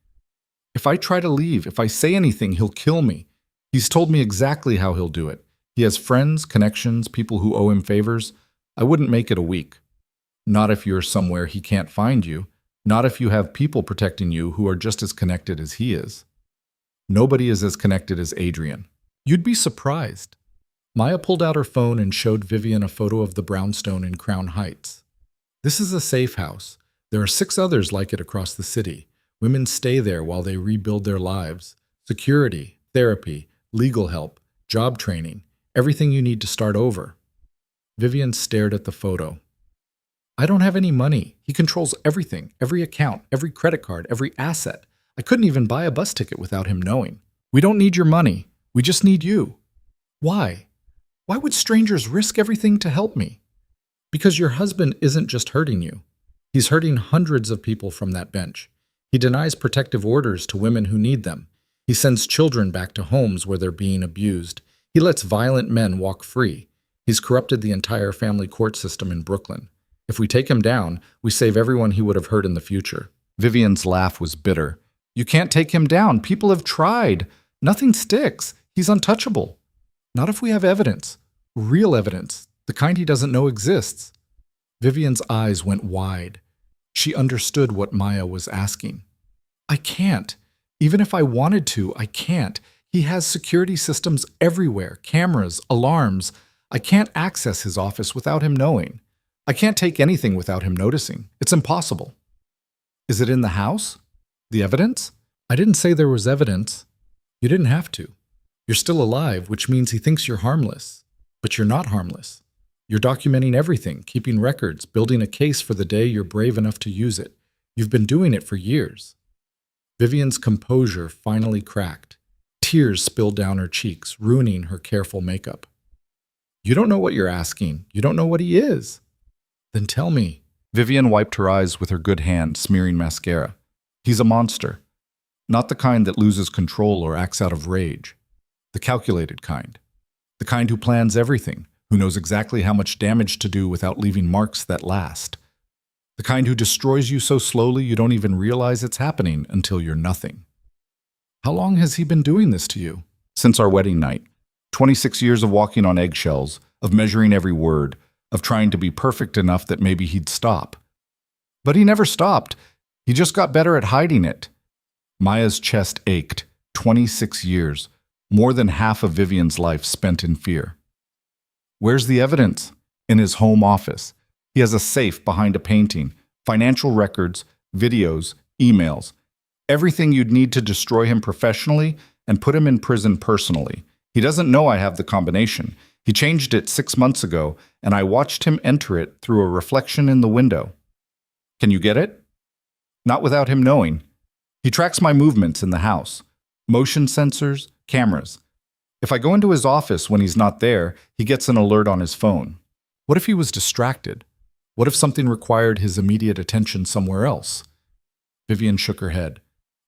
If I try to leave, if I say anything, he'll kill me. He's told me exactly how he'll do it. He has friends, connections, people who owe him favors. I wouldn't make it a week. Not if you're somewhere he can't find you. Not if you have people protecting you who are just as connected as he is. Nobody is as connected as Adrian. You'd be surprised. Maya pulled out her phone and showed Vivian a photo of the brownstone in Crown Heights. This is a safe house. There are 6 others like it across the city. Women stay there while they rebuild their lives. Security, therapy, legal help, job training, everything you need to start over. Vivian stared at the photo. I don't have any money. He controls everything, every account, every credit card, every asset. I couldn't even buy a bus ticket without him knowing. We don't need your money. We just need you. Why? Why would strangers risk everything to help me? Because your husband isn't just hurting you. He's hurting hundreds of people from that bench. He denies protective orders to women who need them. He sends children back to homes where they're being abused. He lets violent men walk free. He's corrupted the entire family court system in Brooklyn. If we take him down, we save everyone he would have hurt in the future. Vivian's laugh was bitter. You can't take him down. People have tried. Nothing sticks. He's untouchable. Not if we have evidence. Real evidence. The kind he doesn't know exists. Vivian's eyes went wide. She understood what Maya was asking. I can't. Even if I wanted to, I can't. He has security systems everywhere, cameras, alarms. I can't access his office without him knowing. I can't take anything without him noticing. It's impossible. Is it in the house? The evidence? I didn't say there was evidence. You didn't have to. You're still alive, which means he thinks you're harmless. But you're not harmless. You're documenting everything, keeping records, building a case for the day you're brave enough to use it. You've been doing it for years. Vivian's composure finally cracked. Tears spilled down her cheeks, ruining her careful makeup. You don't know what you're asking. You don't know what he is. Then tell me. Vivian wiped her eyes with her good hand, smearing mascara. He's a monster. Not the kind that loses control or acts out of rage. The calculated kind. The kind who plans everything, who knows exactly how much damage to do without leaving marks that last. The kind who destroys you so slowly you don't even realize it's happening until you're nothing. How long has he been doing this to you? Since our wedding night. 26 years of walking on eggshells, of measuring every word, of trying to be perfect enough that maybe he'd stop. But he never stopped. He just got better at hiding it. Maya's chest ached. 26 years. More than half of Vivian's life spent in fear. Where's the evidence? In his home office. He has a safe behind a painting, financial records, videos, emails. Everything you'd need to destroy him professionally and put him in prison personally. He doesn't know I have the combination. He changed it 6 months ago, and I watched him enter it through a reflection in the window. Can you get it? Not without him knowing. He tracks my movements in the house. Motion sensors, cameras. If I go into his office when he's not there, he gets an alert on his phone. What if he was distracted? What if something required his immediate attention somewhere else? Vivian shook her head.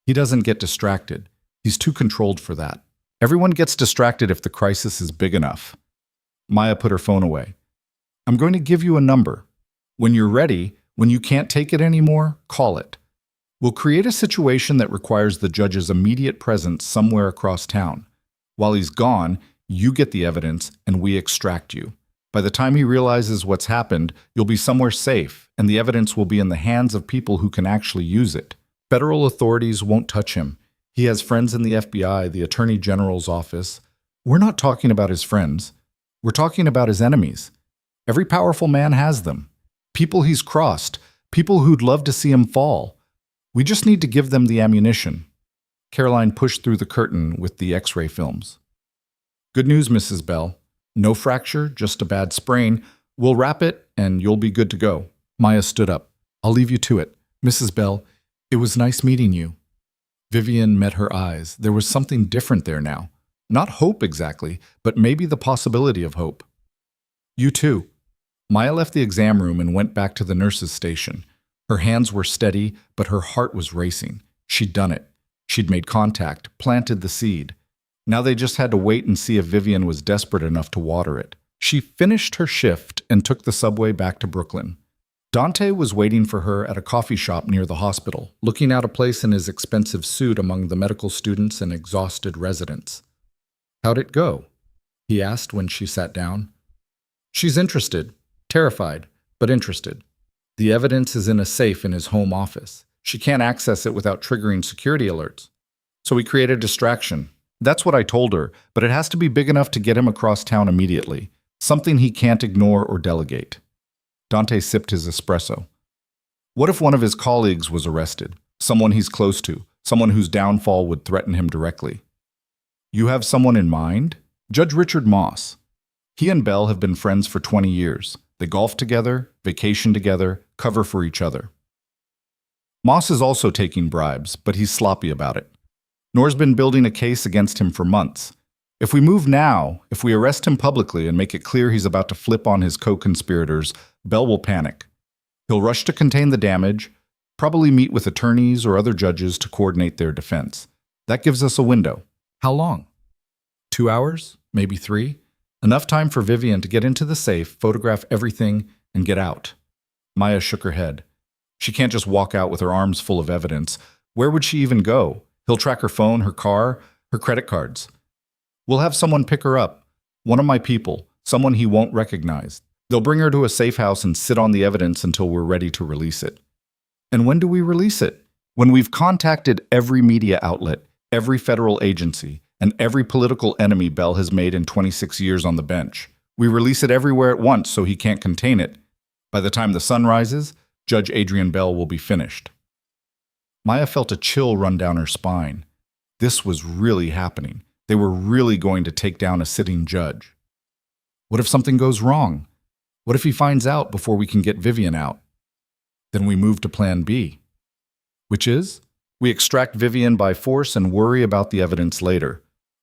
He doesn't get distracted. He's too controlled for that. Everyone gets distracted if the crisis is big enough. Maya put her phone away. I'm going to give you a number. When you're ready, when you can't take it anymore, call it. We'll create a situation that requires the judge's immediate presence somewhere across town. While he's gone, You get the evidence, and we extract you. By the time he realizes what's happened, you'll be somewhere safe, and the evidence will be in the hands of people who can actually use it. Federal authorities won't touch him. He has friends in the FBI, the Attorney General's office. We're not talking about his friends. We're talking about his enemies. Every powerful man has them. People he's crossed, people who'd love to see him fall. We just need to give them the ammunition. Caroline pushed through the curtain with the X-ray films. Good news, Mrs. Bell. No fracture, just a bad sprain. We'll wrap it, and you'll be good to go. Maya stood up. I'll leave you to it. Mrs. Bell, it was nice meeting you. Vivian met her eyes. There was something different there now. Not hope exactly, but maybe the possibility of hope. You too. Maya left the exam room and went back to the nurse's station. Her hands were steady, but her heart was racing. She'd done it. She'd made contact, planted the seed. Now they just had to wait and see if Vivian was desperate enough to water it. She finished her shift and took the subway back to Brooklyn. Dante was waiting for her at a coffee shop near the hospital, looking out a place in his expensive suit among the medical students and exhausted residents. How'd it go? He asked when she sat down. She's interested, terrified, but interested. The evidence is in a safe in his home office. She can't access it without triggering security alerts. So we create a distraction. That's what I told her, but it has to be big enough to get him across town immediately. Something he can't ignore or delegate. Dante sipped his espresso. What if one of his colleagues was arrested? Someone he's close to, someone whose downfall would threaten him directly. You have someone in mind? Judge Richard Moss. He and Bell have been friends for 20 years. They golf together, vacation together, cover for each other. Moss is also taking bribes, but he's sloppy about it. Noor's been building a case against him for months. If we move now, if we arrest him publicly and make it clear he's about to flip on his co-conspirators, Bell will panic. He'll rush to contain the damage, probably meet with attorneys or other judges to coordinate their defense. That gives us a window. How long? 2 hours? Maybe 3? Enough time for Vivian to get into the safe, photograph everything, and get out. Maya shook her head. She can't just walk out with her arms full of evidence. Where would she even go? He'll track her phone, her car, her credit cards. We'll have someone pick her up. One of my people, someone he won't recognize. They'll bring her to a safe house and sit on the evidence until we're ready to release it. And when do we release it? When we've contacted every media outlet, every federal agency, and every political enemy Bell has made in 26 years on the bench. We release it everywhere at once so he can't contain it. By the time the sun rises, Judge Adrian Bell will be finished. Maya felt a chill run down her spine. This was really happening. They were really going to take down a sitting judge. What if something goes wrong? What if he finds out before we can get Vivian out? Then we move to plan B. Which is? We extract Vivian by force and worry about the evidence later.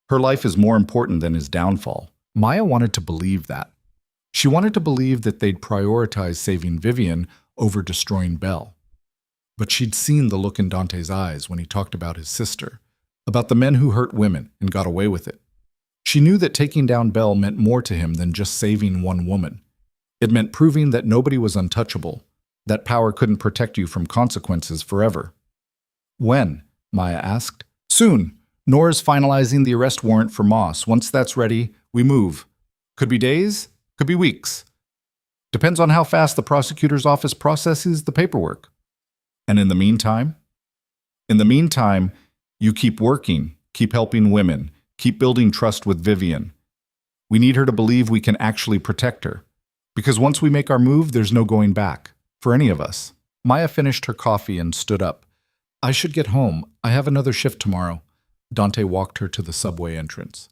Her life is more important than his downfall. Maya wanted to believe that. She wanted to believe that they'd prioritize saving Vivian over destroying Bell. But she'd seen the look in Dante's eyes when he talked about his sister, about the men who hurt women and got away with it. She knew that taking down Bell meant more to him than just saving one woman. It meant proving that nobody was untouchable, that power couldn't protect you from consequences forever. When? Maya asked. Soon. Noor's finalizing the arrest warrant for Moss. Once that's ready, we move. Could be days, could be weeks. Depends on how fast the prosecutor's office processes the paperwork. And in the meantime? In the meantime, you keep working, keep helping women, keep building trust with Vivian. We need her to believe we can actually protect her. Because once we make our move, there's no going back, for any of us. Maya finished her coffee and stood up. I should get home. I have another shift tomorrow. Dante walked her to the subway entrance.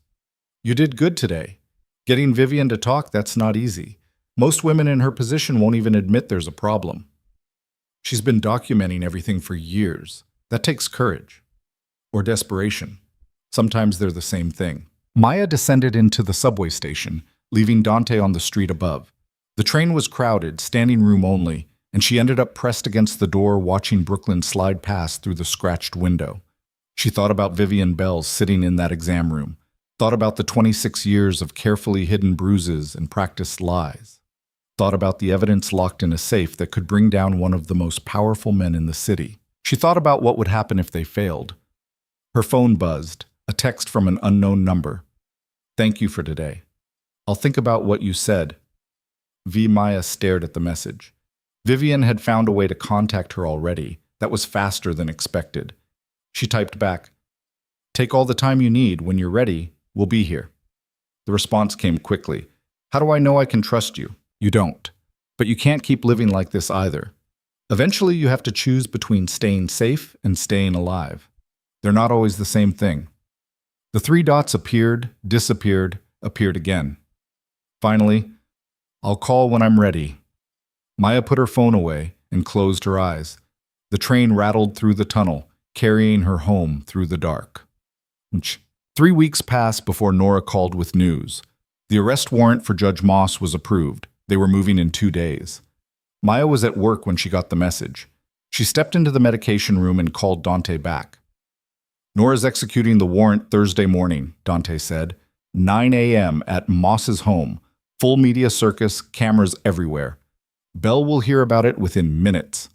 You did good today. Getting Vivian to talk, that's not easy. Most women in her position won't even admit there's a problem. She's been documenting everything for years. That takes courage. Or desperation. Sometimes they're the same thing. Maya descended into the subway station, leaving Dante on the street above. The train was crowded, standing room only, and she ended up pressed against the door watching Brooklyn slide past through the scratched window. She thought about Vivian Bell sitting in that exam room, thought about the 26 years of carefully hidden bruises and practiced lies, thought about the evidence locked in a safe that could bring down one of the most powerful men in the city. She thought about what would happen if they failed. Her phone buzzed, a text from an unknown number. Thank you for today. I'll think about what you said. Maya stared at the message. Vivian had found a way to contact her already. That was faster than expected. She typed back, "Take all the time you need. When you're ready, we'll be here." The response came quickly. "How do I know I can trust you?" "You don't. But you can't keep living like this either. Eventually, you have to choose between staying safe and staying alive. They're not always the same thing." The three dots appeared, disappeared, appeared again. Finally, "I'll call when I'm ready." Maya put her phone away and closed her eyes. The train rattled through the tunnel, carrying her home through the dark. 3 weeks passed before Nora called with news. The arrest warrant for Judge Moss was approved. They were moving in 2 days. Maya was at work when she got the message. She stepped into the medication room and called Dante back. "Nora's executing the warrant Thursday morning," Dante said. 9 a.m. at Moss's home. Full media circus, cameras everywhere. Belle will hear about it within minutes.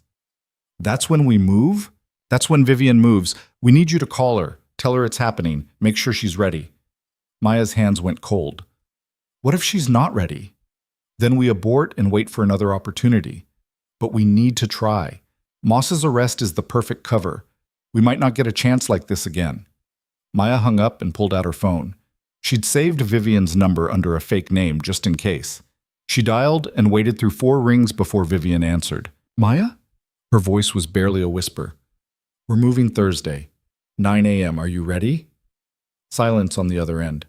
"That's when we move?" "That's when Vivian moves. We need you to call her. Tell her it's happening. Make sure she's ready." Maya's hands went cold. What if she's not ready? Then we abort and wait for another opportunity. But we need to try. Moss's arrest is the perfect cover. We might not get a chance like this again. Maya hung up and pulled out her phone. She'd saved Vivian's number under a fake name just in case. She dialed and waited through 4 rings before Vivian answered. "Maya?" Her voice was barely a whisper. "We're moving Thursday. 9 a.m. Are you ready?" Silence on the other end.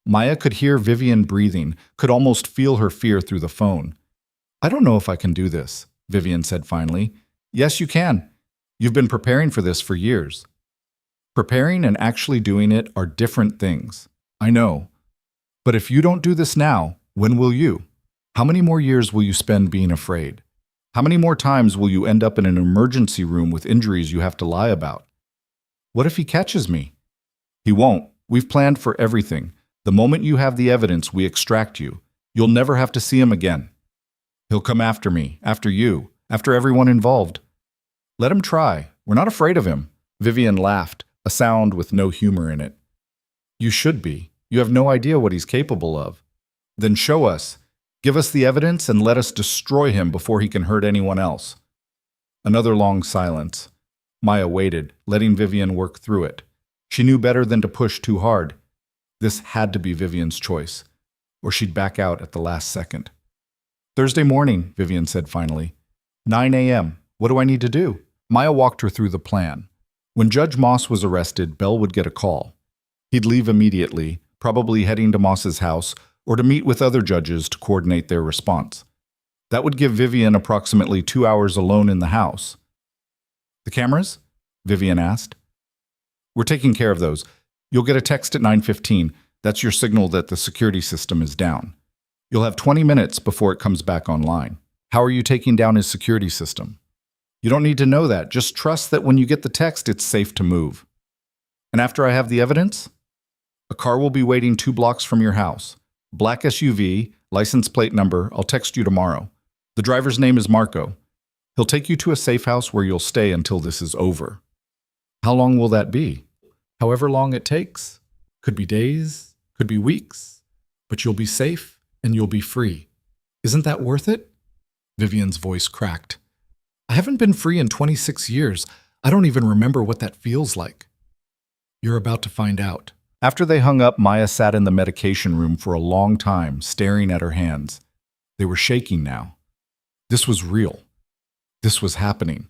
Maya could hear Vivian breathing, could almost feel her fear through the phone. "I don't know if I can do this," Vivian said finally. "Yes, you can. You've been preparing for this for years." Preparing and actually doing it are different things. I know. But if you don't do this now, when will you? How many more years will you spend being afraid? How many more times will you end up in an emergency room with injuries you have to lie about? What if he catches me? He won't. We've planned for everything. The moment you have the evidence, we extract you. You'll never have to see him again. He'll come after me, after you, after everyone involved. Let him try. We're not afraid of him. Vivian laughed, a sound with no humor in it. You should be. You have no idea what he's capable of. Then show us. Give us the evidence and let us destroy him before he can hurt anyone else. Another long silence. Maya waited, letting Vivian work through it. She knew better than to push too hard. This had to be Vivian's choice, or she'd back out at the last second. "Thursday morning," Vivian said finally. 9 a.m. What do I need to do? Maya walked her through the plan. When Judge Moss was arrested, Belle would get a call. He'd leave immediately, probably heading to Moss's house or to meet with other judges to coordinate their response. That would give Vivian approximately 2 hours alone in the house. "The cameras?" Vivian asked. "We're taking care of those. You'll get a text at 9:15. That's your signal that the security system is down. You'll have 20 minutes before it comes back online." "How are you taking down his security system?" "You don't need to know that. Just trust that when you get the text, it's safe to move." "And after I have the evidence?" "A car will be waiting 2 blocks from your house. Black SUV, license plate number. I'll text you tomorrow. The driver's name is Marco. He'll take you to a safe house where you'll stay until this is over." "How long will that be?" "However long it takes. Could be days, could be weeks. But you'll be safe and you'll be free. Isn't that worth it?" Vivian's voice cracked. "I haven't been free in 26 years. I don't even remember what that feels like." "You're about to find out." After they hung up, Maya sat in the medication room for a long time, staring at her hands. They were shaking now. This was real. This was happening.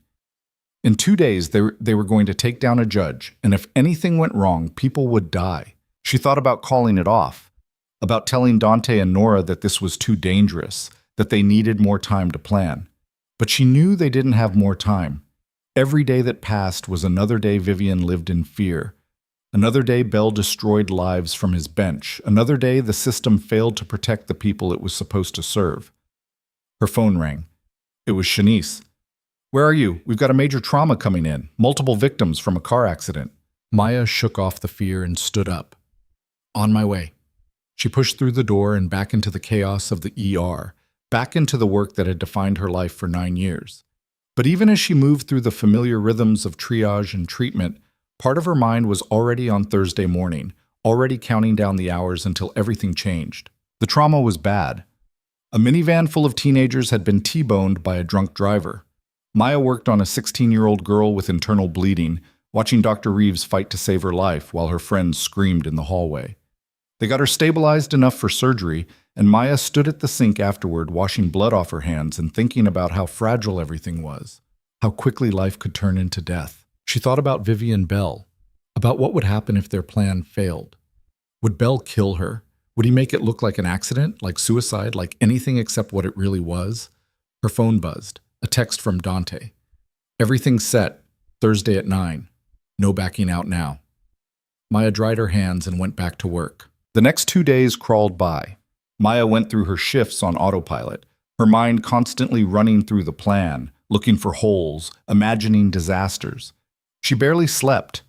In 2 days, they were going to take down a judge, and if anything went wrong, people would die. She thought about calling it off, about telling Dante and Nora that this was too dangerous, that they needed more time to plan. But she knew they didn't have more time. Every day that passed was another day Vivian lived in fear. Another day Belle destroyed lives from his bench. Another day the system failed to protect the people it was supposed to serve. Her phone rang. It was Shanice. "Where are you? We've got a major trauma coming in. Multiple victims from a car accident." Maya shook off the fear and stood up. "On my way." She pushed through the door and back into the chaos of the ER, back into the work that had defined her life for 9 years. But even as she moved through the familiar rhythms of triage and treatment, part of her mind was already on Thursday morning, already counting down the hours until everything changed. The trauma was bad. A minivan full of teenagers had been T-boned by a drunk driver. Maya worked on a 16-year-old girl with internal bleeding, watching Dr. Reeves fight to save her life while her friends screamed in the hallway. They got her stabilized enough for surgery, and Maya stood at the sink afterward, washing blood off her hands and thinking about how fragile everything was, how quickly life could turn into death. She thought about Vivian Bell, about what would happen if their plan failed. Would Bell kill her? Would he make it look like an accident, like suicide, like anything except what it really was? Her phone buzzed. A text from Dante. Everything's set. Thursday at 9. No backing out now. Maya dried her hands and went back to work. The next 2 days crawled by. Maya went through her shifts on autopilot, her mind constantly running through the plan, looking for holes, imagining disasters. She barely slept.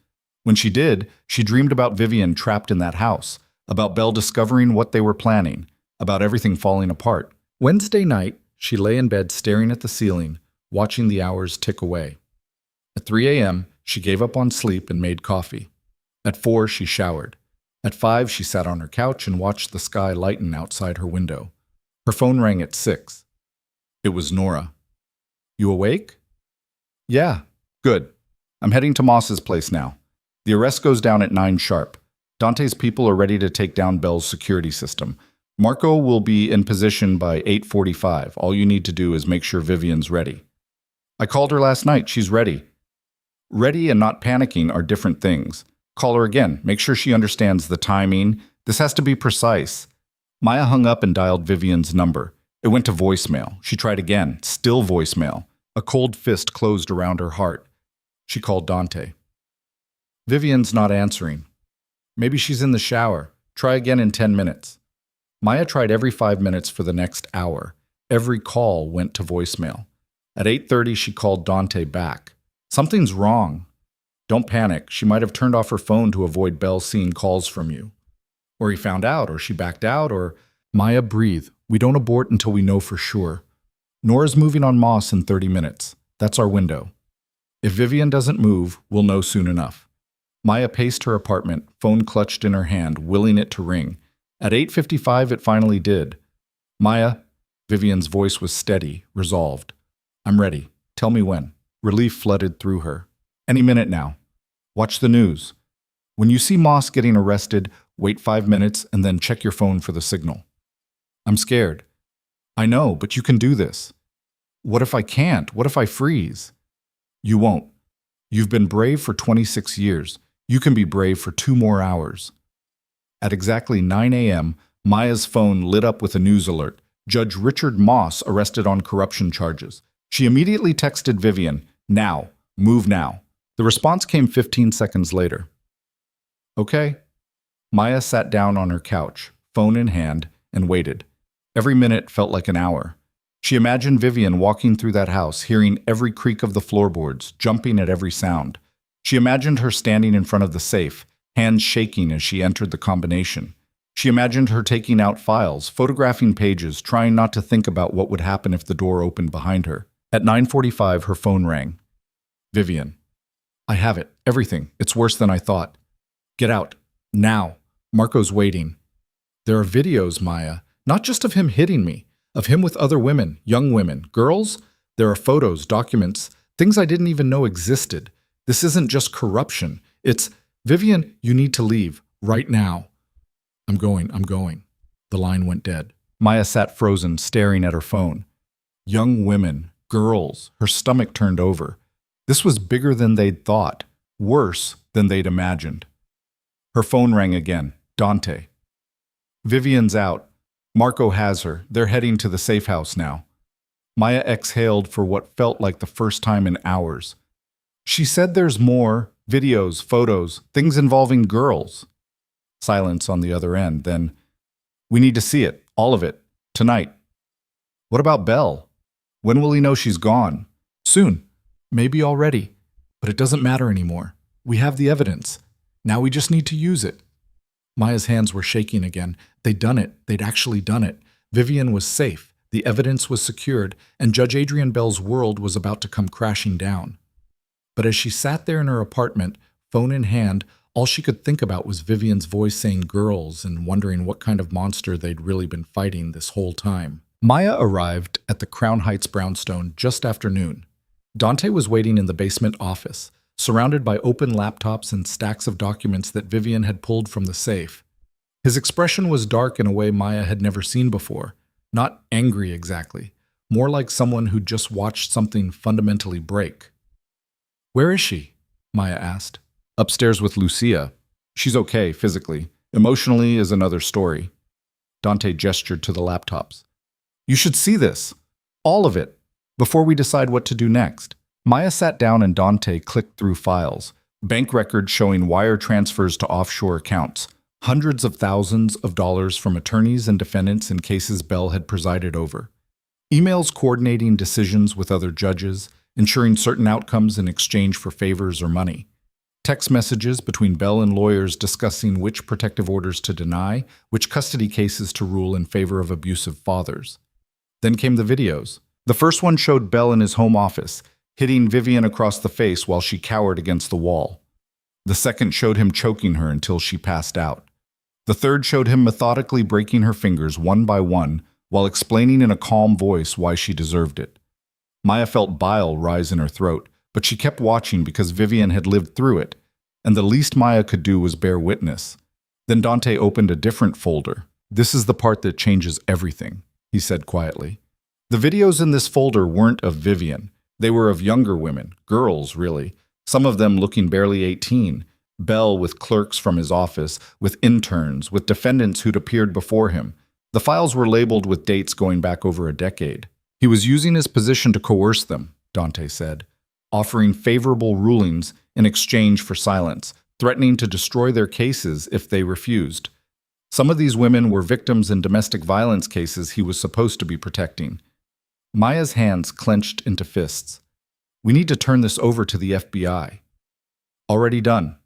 When she did, she dreamed about Vivian trapped in that house, about Belle discovering what they were planning, about everything falling apart. Wednesday night, she lay in bed staring at the ceiling, watching the hours tick away. At 3 a.m., she gave up on sleep and made coffee. At 4, she showered. At 5, she sat on her couch and watched the sky lighten outside her window. Her phone rang at 6. It was Nora. You awake? Yeah, good. I'm heading to Moss's place now. The arrest goes down at 9 sharp. Dante's people are ready to take down Belle's security system. Marco will be in position by 8:45. All you need to do is make sure Vivian's ready. I called her last night. She's ready. Ready and not panicking are different things. Call her again. Make sure she understands the timing. This has to be precise. Maya hung up and dialed Vivian's number. It went to voicemail. She tried again. Still voicemail. A cold fist closed around her heart. She called Dante. Vivian's not answering. Maybe she's in the shower. Try again in 10 minutes. Maya tried every 5 minutes for the next hour. Every call went to voicemail. At 8:30, she called Dante back. Something's wrong. Don't panic. She might have turned off her phone to avoid Belle seeing calls from you. Or he found out, or she backed out, or... Maya, breathe. We don't abort until we know for sure. Nora's moving on Moss in 30 minutes. That's our window. If Vivian doesn't move, we'll know soon enough. Maya paced her apartment, phone clutched in her hand, willing it to ring. At 8:55, it finally did. Maya, Vivian's voice was steady, resolved. I'm ready. Tell me when. Relief flooded through her. Any minute now. Watch the news. When you see Moss getting arrested, wait 5 minutes and then check your phone for the signal. I'm scared. I know, but you can do this. What if I can't? What if I freeze? You won't. You've been brave for 26 years. You can be brave for 2 more hours. At exactly 9 a.m., Maya's phone lit up with a news alert. Judge Richard Moss arrested on corruption charges. She immediately texted Vivian, now, move now. The response came 15 seconds later. Okay. Maya sat down on her couch, phone in hand, and waited. Every minute felt like an hour. She imagined Vivian walking through that house, hearing every creak of the floorboards, jumping at every sound. She imagined her standing in front of the safe, hands shaking as she entered the combination. She imagined her taking out files, photographing pages, trying not to think about what would happen if the door opened behind her. At 9:45, her phone rang. Vivian. I have it. Everything. It's worse than I thought. Get out. Now. Marco's waiting. There are videos, Maya, not just of him hitting me, of him with other women, young women, girls. There are photos, documents, things I didn't even know existed. This isn't just corruption. It's, Vivian, you need to leave, right now. I'm going. The line went dead. Maya sat frozen, staring at her phone. Young women, girls, her stomach turned over. This was bigger than they'd thought, worse than they'd imagined. Her phone rang again. Dante. Vivian's out. Marco has her. They're heading to the safe house now. Maya exhaled for what felt like the first time in hours. She said there's more, videos, photos, things involving girls. Silence on the other end, then, we need to see it, all of it, tonight. What about Belle? When will he know she's gone? Soon. Maybe already. But it doesn't matter anymore. We have the evidence. Now we just need to use it. Maya's hands were shaking again. They'd done it. They'd actually done it. Vivian was safe. The evidence was secured, and Judge Adrian Bell's world was about to come crashing down. But as she sat there in her apartment, phone in hand, All she could think about was Vivian's voice saying girls and wondering what kind of monster they'd really been fighting this whole time. Maya arrived at the Crown Heights brownstone just after noon. Dante was waiting in the basement office, surrounded by open laptops and stacks of documents that Vivian had pulled from the safe. His expression was dark in a way Maya had never seen before. Not angry exactly, more like someone who'd just watched something fundamentally break. "Where is she?" Maya asked. "Upstairs with Lucia. She's okay physically. Emotionally is another story." Dante gestured to the laptops. "You should see this. All of it. Before we decide what to do next." Maya sat down and Dante clicked through files. Bank records showing wire transfers to offshore accounts. Hundreds of thousands of dollars from attorneys and defendants in cases Bell had presided over. Emails coordinating decisions with other judges, ensuring certain outcomes in exchange for favors or money. Text messages between Bell and lawyers discussing which protective orders to deny, which custody cases to rule in favor of abusive fathers. Then came the videos. The first one showed Bell in his home office, hitting Vivian across the face while she cowered against the wall. The second showed him choking her until she passed out. The third showed him methodically breaking her fingers one by one while explaining in a calm voice why she deserved it. Maya felt bile rise in her throat, but she kept watching because Vivian had lived through it, and the least Maya could do was bear witness. Then Dante opened a different folder. "This is the part that changes everything," he said quietly. The videos in this folder weren't of Vivian. They were of younger women, girls really, some of them looking barely 18. Bell with clerks from his office, with interns, with defendants who'd appeared before him. The files were labeled with dates going back over a decade. He was using his position to coerce them, Dante said, offering favorable rulings in exchange for silence, threatening to destroy their cases if they refused. Some of these women were victims in domestic violence cases he was supposed to be protecting. Maya's hands clenched into fists. "We need to turn this over to the FBI." "Already done."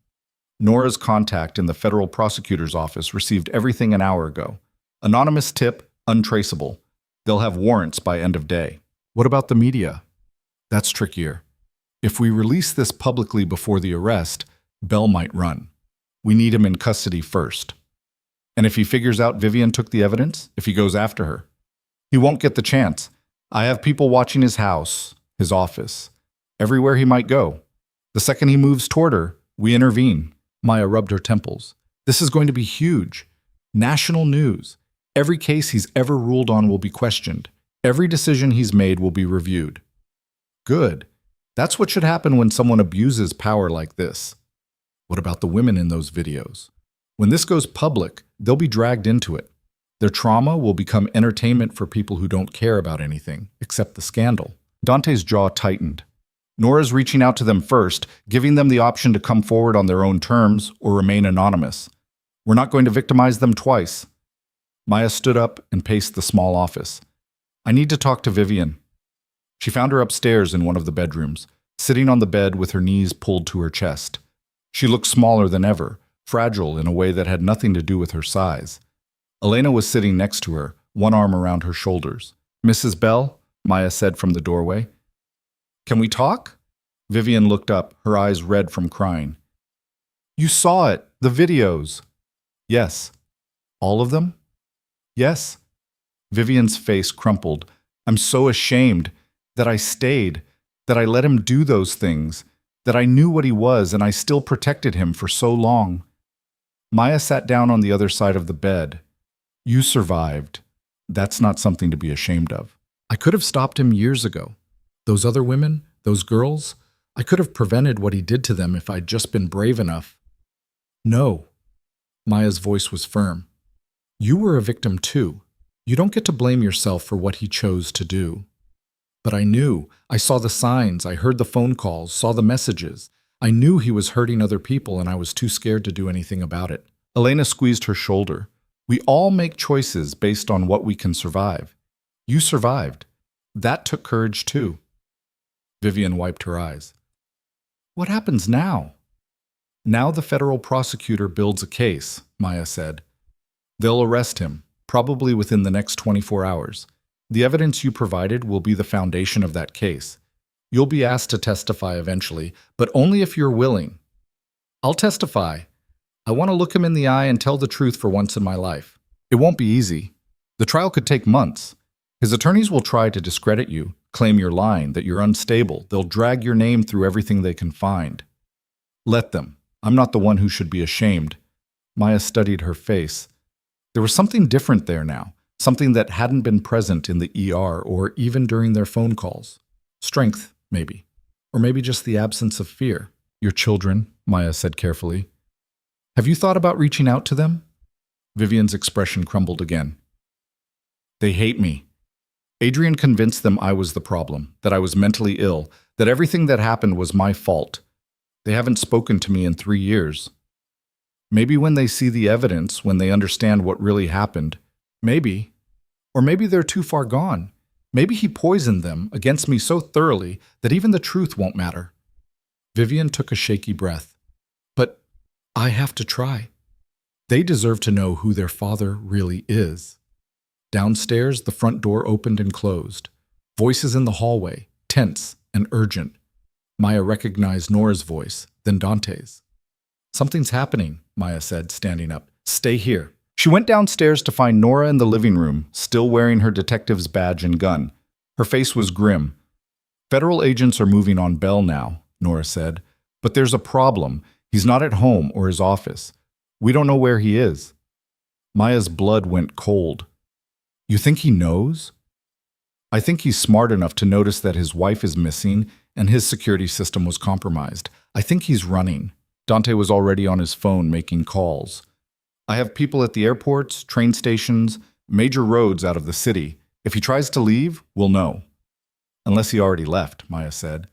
Nora's contact in the federal prosecutor's office received everything an hour ago. Anonymous tip, untraceable. They'll have warrants by end of day. "What about the media?" "That's trickier. If we release this publicly before the arrest, Bell might run. We need him in custody first. And if he figures out Vivian took the evidence, if he goes after her, he won't get the chance. I have people watching his house, his office, everywhere he might go. The second he moves toward her, we intervene." Maya rubbed her temples. "This is going to be huge. National news. Every case he's ever ruled on will be questioned. Every decision he's made will be reviewed." "Good. That's what should happen when someone abuses power like this." "What about the women in those videos? When this goes public, they'll be dragged into it. Their trauma will become entertainment for people who don't care about anything, except the scandal." Dante's jaw tightened. Nora's reaching out to them first, giving them the option to come forward on their own terms or remain anonymous. "We're not going to victimize them twice." Maya stood up and paced the small office. "I need to talk to Vivian." She found her upstairs in one of the bedrooms, sitting on the bed with her knees pulled to her chest. She looked smaller than ever, fragile in a way that had nothing to do with her size. Elena was sitting next to her, one arm around her shoulders. "Mrs. Bell," Maya said from the doorway. "Can we talk?" Vivian looked up, her eyes red from crying. "You saw it, the videos." "Yes." "All of them?" "Yes." Vivian's face crumpled. "I'm so ashamed that I stayed, that I let him do those things, that I knew what he was and I still protected him for so long." Maya sat down on the other side of the bed. "You survived. That's not something to be ashamed of. I could have stopped him years ago. Those other women, those girls, I could have prevented what he did to them if I'd just been brave enough." "No." Maya's voice was firm. "You were a victim too. You don't get to blame yourself for what he chose to do. But I knew. I saw the signs. I heard the phone calls, saw the messages. I knew he was hurting other people and I was too scared to do anything about it." Elena squeezed her shoulder. "We all make choices based on what we can survive. You survived. That took courage too." Vivian wiped her eyes. "What happens now?" "Now the federal prosecutor builds a case," Maya said. "They'll arrest him, probably within the next 24 hours. The evidence you provided will be the foundation of that case. You'll be asked to testify eventually, but only if you're willing." "I'll testify. I want to look him in the eye and tell the truth for once in my life. It won't be easy. The trial could take months. His attorneys will try to discredit you, claim you're lying, that you're unstable. They'll drag your name through everything they can find. Let them. I'm not the one who should be ashamed. Maya studied her face. There was something different there now, something that hadn't been present in the ER or even during their phone calls. Strength, maybe. Or maybe just the absence of fear. Your children, Maya said carefully. Have you thought about reaching out to them? Vivian's expression crumbled again. They hate me. Adrian convinced them I was the problem, that I was mentally ill, that everything that happened was my fault. They haven't spoken to me in 3 years. Maybe when they see the evidence, when they understand what really happened, maybe. Or maybe they're too far gone. Maybe he poisoned them against me so thoroughly that even the truth won't matter. Vivian took a shaky breath. But I have to try. They deserve to know who their father really is. Downstairs, the front door opened and closed. Voices in the hallway, tense and urgent. Maya recognized Nora's voice, then Dante's. Something's happening, Maya said, standing up. Stay here. She went downstairs to find Nora in the living room, still wearing her detective's badge and gun. Her face was grim. Federal agents are moving on Bell now, Nora said. But there's a problem. He's not at home or his office. We don't know where he is. Maya's blood went cold. You think he knows? I think he's smart enough to notice that his wife is missing and his security system was compromised. I think he's running. Dante was already on his phone making calls. I have people at the airports, train stations, major roads out of the city. If he tries to leave, we'll know. Unless he already left, Maya said.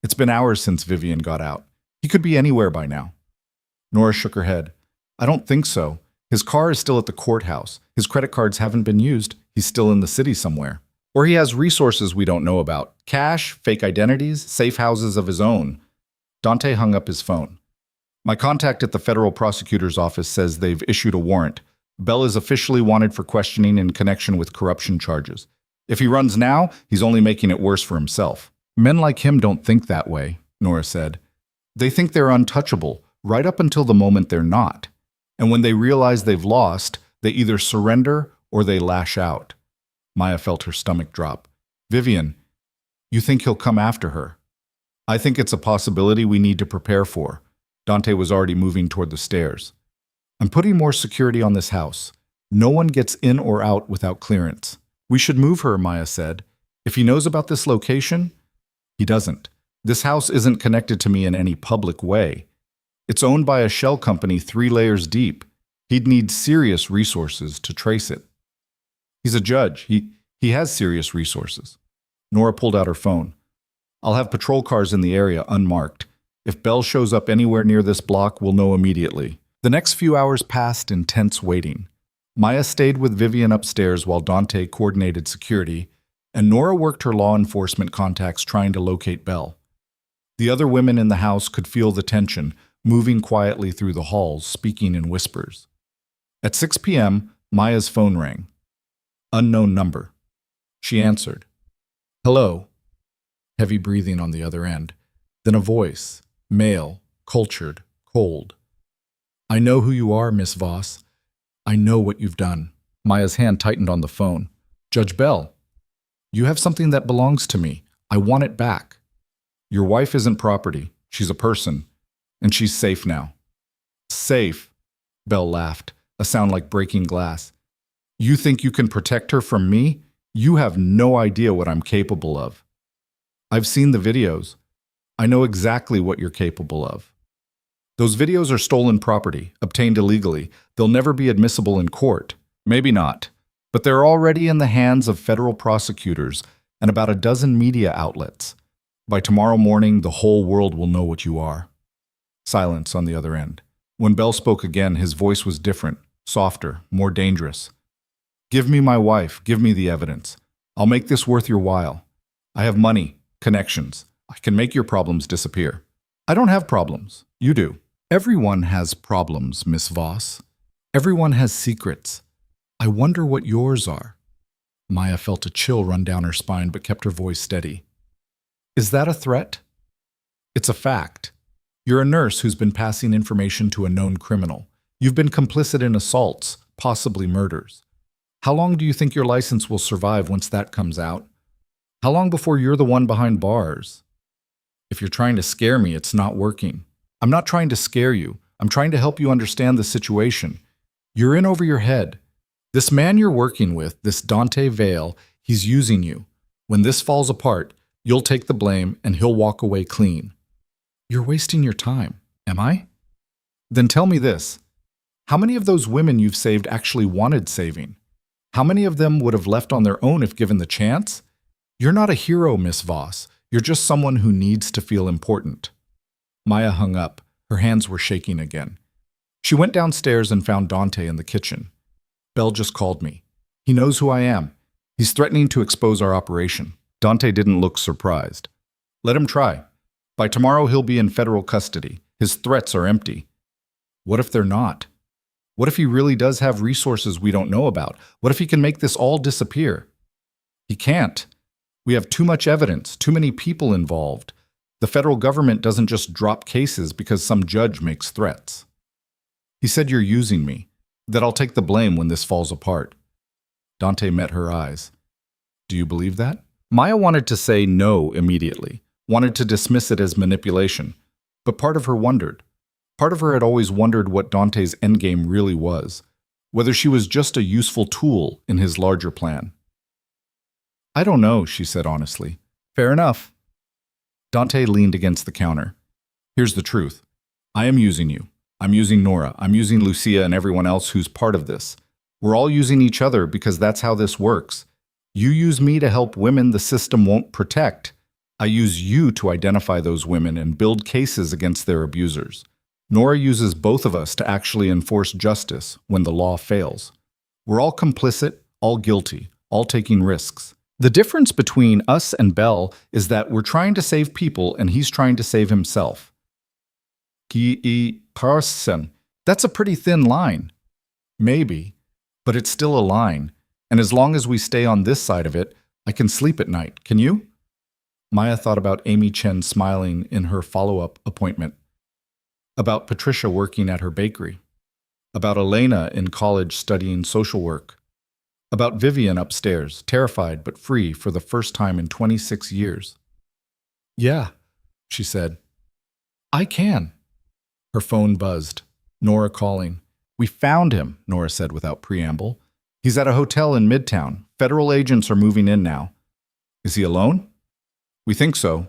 It's been hours since Vivian got out. He could be anywhere by now. Nora shook her head. I don't think so. His car is still at the courthouse. His credit cards haven't been used. He's still in the city somewhere. Or he has resources we don't know about. Cash, fake identities, safe houses of his own. Dante hung up his phone. My contact at the federal prosecutor's office says they've issued a warrant. Bell is officially wanted for questioning in connection with corruption charges. If he runs now, he's only making it worse for himself. Men like him don't think that way, Nora said. They think they're untouchable, right up until the moment they're not. And when they realize they've lost, they either surrender or they lash out. Maya felt her stomach drop. Vivian, you think he'll come after her? I think it's a possibility we need to prepare for. Dante was already moving toward the stairs. I'm putting more security on this house. No one gets in or out without clearance. We should move her, Maya said. If he knows about this location, he doesn't. This house isn't connected to me in any public way. It's owned by a shell company 3 layers deep. He'd need serious resources to trace it. He's a judge. He has serious resources. Nora pulled out her phone. I'll have patrol cars in the area unmarked. If Bell shows up anywhere near this block, we'll know immediately. The next few hours passed in tense waiting. Maya stayed with Vivian upstairs while Dante coordinated security, and Nora worked her law enforcement contacts trying to locate Bell. The other women in the house could feel the tension, moving quietly through the halls, speaking in whispers. At 6 p.m., Maya's phone rang. Unknown number. She answered. Hello. Heavy breathing on the other end. Then a voice, male, cultured, cold. I know who you are, Miss Voss. I know what you've done. Maya's hand tightened on the phone. Judge Bell, you have something that belongs to me. I want it back. Your wife isn't property. She's a person. And she's safe now. Safe, Bell laughed, a sound like breaking glass. You think you can protect her from me? You have no idea what I'm capable of. I've seen the videos. I know exactly what you're capable of. Those videos are stolen property, obtained illegally. They'll never be admissible in court. Maybe not. But they're already in the hands of federal prosecutors and about a dozen media outlets. By tomorrow morning, the whole world will know what you are. Silence on the other end. When Bell spoke again, his voice was different, softer, more dangerous. Give me my wife. Give me the evidence. I'll make this worth your while. I have money, connections. I can make your problems disappear. I don't have problems. You do. Everyone has problems, Miss Voss. Everyone has secrets. I wonder what yours are. Maya felt a chill run down her spine but kept her voice steady. Is that a threat? It's a fact. You're a nurse who's been passing information to a known criminal. You've been complicit in assaults, possibly murders. How long do you think your license will survive once that comes out? How long before you're the one behind bars? If you're trying to scare me, it's not working. I'm not trying to scare you. I'm trying to help you understand the situation. You're in over your head. This man you're working with, this Dante Vale, he's using you. When this falls apart, you'll take the blame and he'll walk away clean. You're wasting your time, am I? Then tell me this. How many of those women you've saved actually wanted saving? How many of them would have left on their own if given the chance? You're not a hero, Miss Voss. You're just someone who needs to feel important. Maya hung up. Her hands were shaking again. She went downstairs and found Dante in the kitchen. Bell just called me. He knows who I am. He's threatening to expose our operation. Dante didn't look surprised. Let him try. By tomorrow he'll be in federal custody. His threats are empty. What if they're not? What if he really does have resources we don't know about? What if he can make this all disappear? He can't. We have too much evidence, too many people involved. The federal government doesn't just drop cases because some judge makes threats. He said you're using me, that I'll take the blame when this falls apart. Dante met her eyes. Do you believe that? Maya wanted to say no immediately, wanted to dismiss it as manipulation, but part of her wondered. Part of her had always wondered what Dante's endgame really was, whether she was just a useful tool in his larger plan. I don't know, she said honestly. Fair enough. Dante leaned against the counter. Here's the truth. I am using you. I'm using Nora. I'm using Lucia and everyone else who's part of this. We're all using each other because that's how this works. You use me to help women the system won't protect. I use you to identify those women and build cases against their abusers. Nora uses both of us to actually enforce justice when the law fails. We're all complicit, all guilty, all taking risks. The difference between us and Bell is that we're trying to save people and he's trying to save himself. Person. That's a pretty thin line. Maybe, but it's still a line. And as long as we stay on this side of it, I can sleep at night. Can you? Maya thought about Amy Chen smiling in her follow-up appointment. About Patricia working at her bakery. About Elena in college studying social work. About Vivian upstairs, terrified but free for the first time in 26 years. Yeah, she said. I can. Her phone buzzed. Nora calling. We found him, Nora said without preamble. He's at a hotel in Midtown. Federal agents are moving in now. Is he alone? We think so.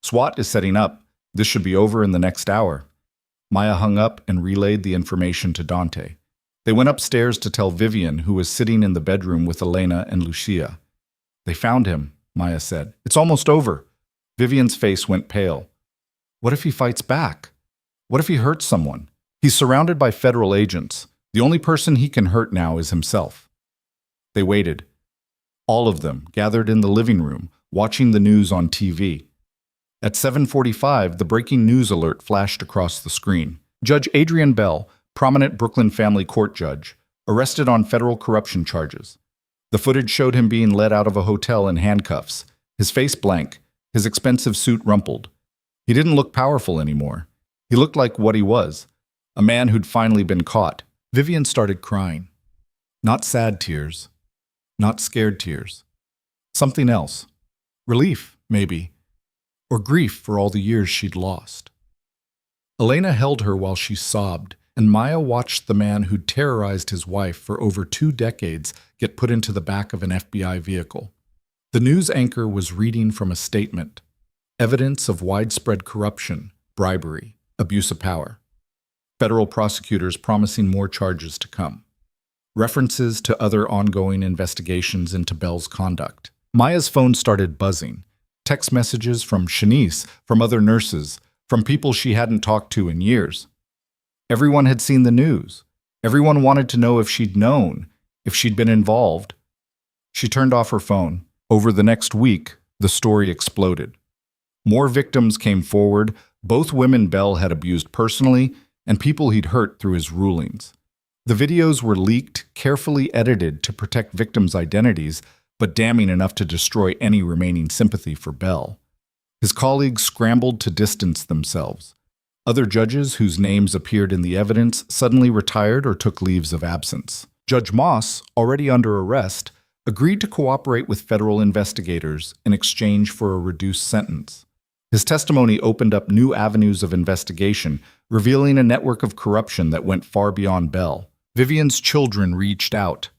SWAT is setting up. This should be over in the next hour. Maya hung up and relayed the information to Dante. They went upstairs to tell Vivian, who was sitting in the bedroom with Elena and Lucia. They found him, Maya said. It's almost over. Vivian's face went pale. What if he fights back? What if he hurts someone? He's surrounded by federal agents. The only person he can hurt now is himself. They waited. All of them gathered in the living room, watching the news on TV. At 7:45, the breaking news alert flashed across the screen. Judge Adrian Bell, prominent Brooklyn family court judge, arrested on federal corruption charges. The footage showed him being led out of a hotel in handcuffs, his face blank, his expensive suit rumpled. He didn't look powerful anymore. He looked like what he was, a man who'd finally been caught. Vivian started crying. Not sad tears, not scared tears. Something else. Relief, maybe, or grief for all the years she'd lost. Elena held her while she sobbed, and Maya watched the man who'd terrorized his wife for over 2 decades get put into the back of an FBI vehicle. The news anchor was reading from a statement. Evidence of widespread corruption, bribery, abuse of power. Federal prosecutors promising more charges to come. References to other ongoing investigations into Bell's conduct. Maya's phone started buzzing. Text messages from Shanice, from other nurses, from people she hadn't talked to in years. Everyone had seen the news. Everyone wanted to know if she'd known, if she'd been involved. She turned off her phone. Over the next week, the story exploded. More victims came forward, both women Bell had abused personally, and people he'd hurt through his rulings. The videos were leaked, carefully edited to protect victims' identities, but damning enough to destroy any remaining sympathy for Bell. His colleagues scrambled to distance themselves. Other judges whose names appeared in the evidence suddenly retired or took leaves of absence. Judge Moss, already under arrest, agreed to cooperate with federal investigators in exchange for a reduced sentence. His testimony opened up new avenues of investigation, revealing a network of corruption that went far beyond Bell. Vivian's children reached out.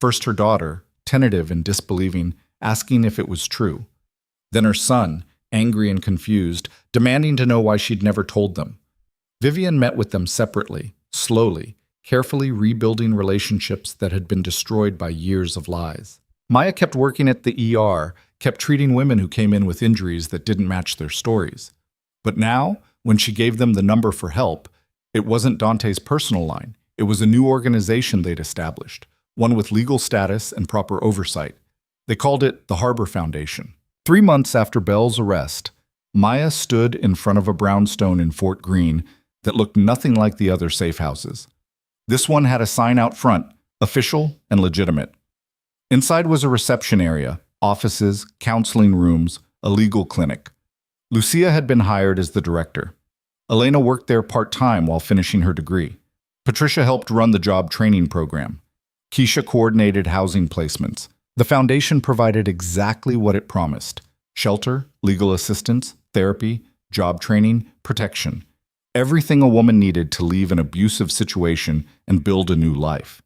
First her daughter, tentative and disbelieving, asking if it was true. Then her son, angry and confused, demanding to know why she'd never told them. Vivian met with them separately, slowly, carefully rebuilding relationships that had been destroyed by years of lies. Maya kept working at the ER, kept treating women who came in with injuries that didn't match their stories. But now, when she gave them the number for help, it wasn't Dante's personal line. It was a new organization they'd established, one with legal status and proper oversight. They called it the Harbor Foundation. 3 months after Bell's arrest, Maya stood in front of a brownstone in Fort Greene that looked nothing like the other safe houses. This one had a sign out front, official and legitimate. Inside was a reception area, offices, counseling rooms, a legal clinic. Lucia had been hired as the director. Elena worked there part-time while finishing her degree. Patricia helped run the job training program. Keisha coordinated housing placements. The foundation provided exactly what it promised: shelter, legal assistance, therapy, job training, protection. Everything a woman needed to leave an abusive situation and build a new life.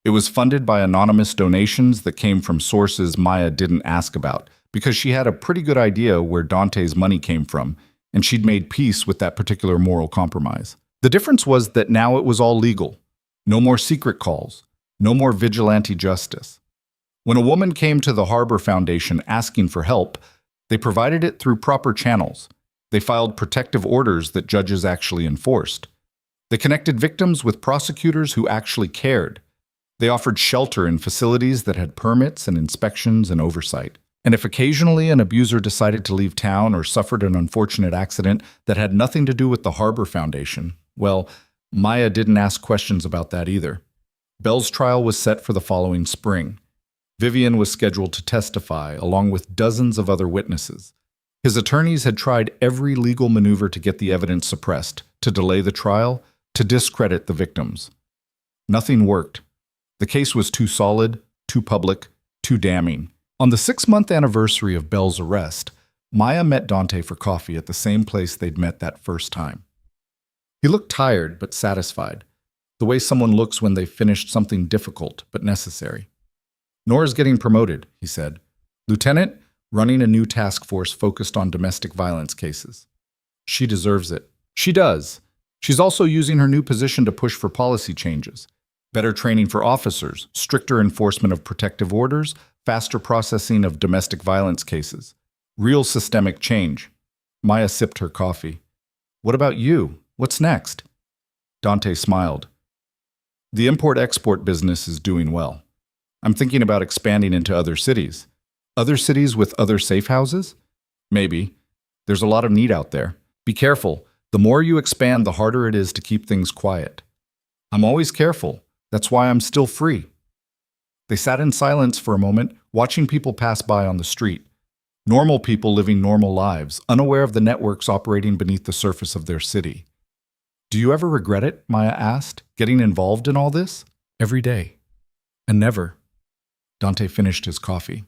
It was funded by anonymous donations that came from sources Maya didn't ask about, because she had a pretty good idea where Dante's money came from, and she'd made peace with that particular moral compromise. The difference was that now it was all legal. No more secret calls. No more vigilante justice. When a woman came to the Harbor Foundation asking for help, they provided it through proper channels. They filed protective orders that judges actually enforced. They connected victims with prosecutors who actually cared. They offered shelter in facilities that had permits and inspections and oversight. And if occasionally an abuser decided to leave town or suffered an unfortunate accident that had nothing to do with the Harbor Foundation, well, Maya didn't ask questions about that either. Bell's trial was set for the following spring. Vivian was scheduled to testify, along with dozens of other witnesses. His attorneys had tried every legal maneuver to get the evidence suppressed, to delay the trial, to discredit the victims. Nothing worked. The case was too solid, too public, too damning. On the 6-month anniversary of Bell's arrest, Maya met Dante for coffee at the same place they'd met that first time. He looked tired but satisfied, the way someone looks when they've finished something difficult but necessary. "Nora's getting promoted," he said. "Lieutenant, running a new task force focused on domestic violence cases. She deserves it." "She does. She's also using her new position to push for policy changes. Better training for officers, stricter enforcement of protective orders, faster processing of domestic violence cases. Real systemic change." Maya sipped her coffee. "What about you? What's next?" Dante smiled. "The import-export business is doing well. I'm thinking about expanding into other cities. Other cities with other safe houses? Maybe. There's a lot of need out there. Be careful. The more you expand, the harder it is to keep things quiet." "I'm always careful. That's why I'm still free." They sat in silence for a moment, watching people pass by on the street. Normal people living normal lives, unaware of the networks operating beneath the surface of their city. "Do you ever regret it?" Maya asked, "getting involved in all this?" "Every day. And never." Dante finished his coffee.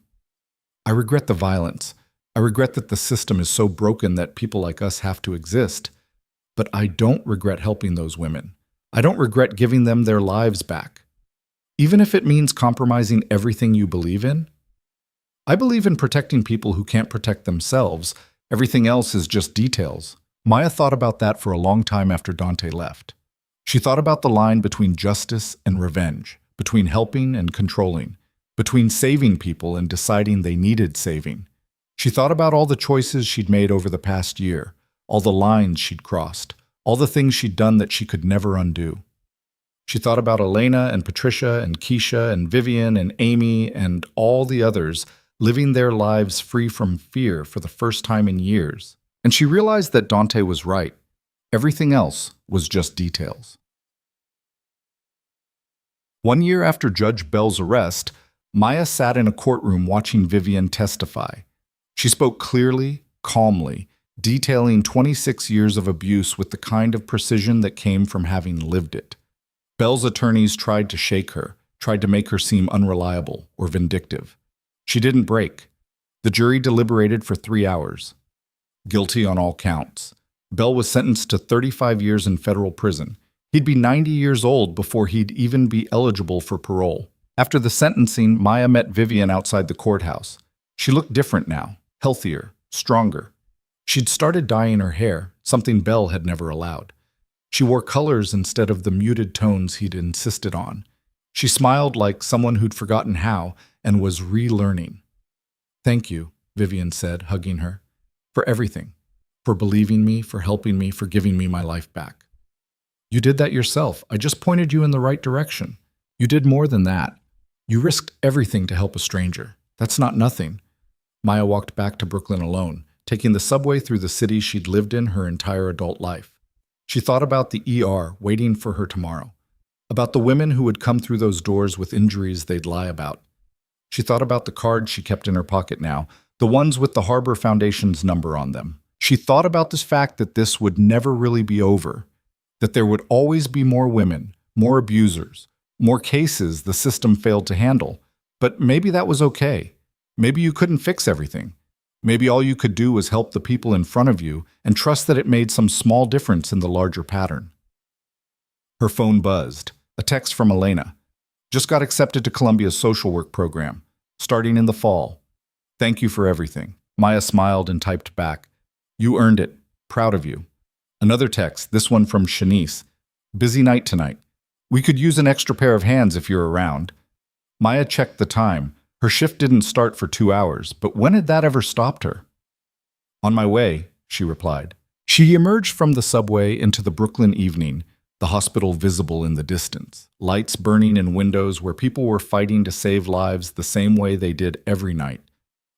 "I regret the violence. I regret that the system is so broken that people like us have to exist. But I don't regret helping those women. I don't regret giving them their lives back. Even if it means compromising everything you believe in. I believe in protecting people who can't protect themselves. Everything else is just details." Maya thought about that for a long time after Dante left. She thought about the line between justice and revenge, between helping and controlling, between saving people and deciding they needed saving. She thought about all the choices she'd made over the past year, all the lines she'd crossed, all the things she'd done that she could never undo. She thought about Elena and Patricia and Keisha and Vivian and Amy and all the others living their lives free from fear for the first time in years. And she realized that Dante was right. Everything else was just details. 1 year after Judge Bell's arrest, Maya sat in a courtroom watching Vivian testify. She spoke clearly, calmly, detailing 26 years of abuse with the kind of precision that came from having lived it. Belle's attorneys tried to shake her, tried to make her seem unreliable or vindictive. She didn't break. The jury deliberated for 3 hours. Guilty on all counts. Belle was sentenced to 35 years in federal prison. He'd be 90 years old before he'd even be eligible for parole. After the sentencing, Maya met Vivian outside the courthouse. She looked different now, healthier, stronger. She'd started dyeing her hair, something Belle had never allowed. She wore colors instead of the muted tones he'd insisted on. She smiled like someone who'd forgotten how and was relearning. "Thank you," Vivian said, hugging her, "for everything. For believing me, for helping me, for giving me my life back. You did that yourself. I just pointed you in the right direction. You did more than that. You risked everything to help a stranger. That's not nothing." Maya walked back to Brooklyn alone, taking the subway through the city she'd lived in her entire adult life. She thought about the ER waiting for her tomorrow, about the women who would come through those doors with injuries they'd lie about. She thought about the cards she kept in her pocket now, the ones with the Harbor Foundation's number on them. She thought about this fact that this would never really be over, that there would always be more women, more abusers, more cases the system failed to handle. But maybe that was okay. Maybe you couldn't fix everything. Maybe all you could do was help the people in front of you and trust that it made some small difference in the larger pattern. Her phone buzzed. A text from Elena. "Just got accepted to Columbia's social work program, starting in the fall. Thank you for everything." Maya smiled and typed back, "You earned it. Proud of you." Another text, this one from Shanice. "Busy night tonight. We could use an extra pair of hands if you're around." Maya checked the time. Her shift didn't start for 2 hours, but when had that ever stopped her? "On my way," she replied. She emerged from the subway into the Brooklyn evening, the hospital visible in the distance, lights burning in windows where people were fighting to save lives the same way they did every night.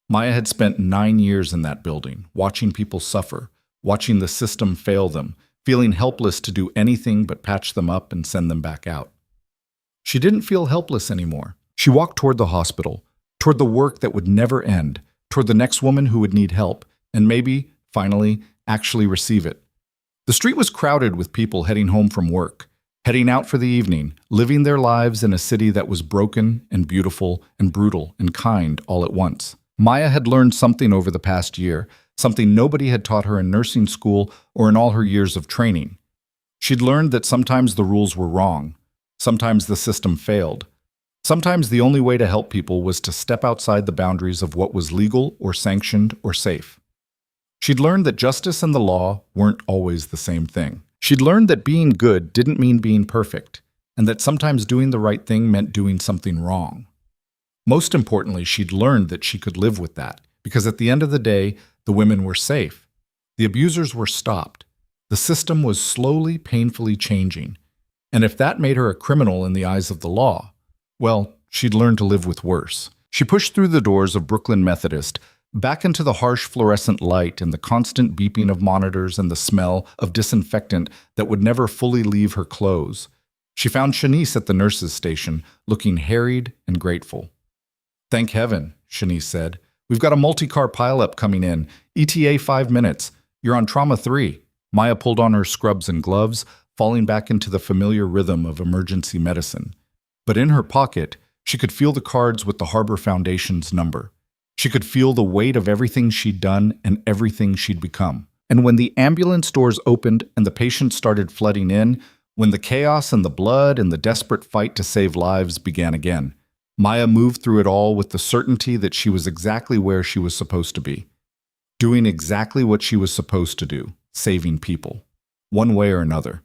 Maya had spent 9 years in that building, watching people suffer, watching the system fail them, feeling helpless to do anything but patch them up and send them back out. She didn't feel helpless anymore. She walked toward the hospital, toward the work that would never end, toward the next woman who would need help, and maybe, finally, actually receive it. The street was crowded with people heading home from work, heading out for the evening, living their lives in a city that was broken and beautiful and brutal and kind all at once. Maya had learned something over the past year, something nobody had taught her in nursing school or in all her years of training. She'd learned that sometimes the rules were wrong, sometimes the system failed, sometimes the only way to help people was to step outside the boundaries of what was legal or sanctioned or safe. She'd learned that justice and the law weren't always the same thing. She'd learned that being good didn't mean being perfect, and that sometimes doing the right thing meant doing something wrong. Most importantly, she'd learned that she could live with that, because at the end of the day, the women were safe. The abusers were stopped. The system was slowly, painfully changing. And if that made her a criminal in the eyes of the law, well, she'd learned to live with worse. She pushed through the doors of Brooklyn Methodist, back into the harsh fluorescent light and the constant beeping of monitors and the smell of disinfectant that would never fully leave her clothes. She found Shanice at the nurse's station, looking harried and grateful. "Thank heaven," Shanice said. "We've got a multi-car pileup coming in. ETA 5 minutes. You're on trauma 3. Maya pulled on her scrubs and gloves, falling back into the familiar rhythm of emergency medicine. But in her pocket, she could feel the cards with the Harbor Foundation's number. She could feel the weight of everything she'd done and everything she'd become. And when the ambulance doors opened and the patients started flooding in, when the chaos and the blood and the desperate fight to save lives began again, Maya moved through it all with the certainty that she was exactly where she was supposed to be, doing exactly what she was supposed to do, saving people, one way or another.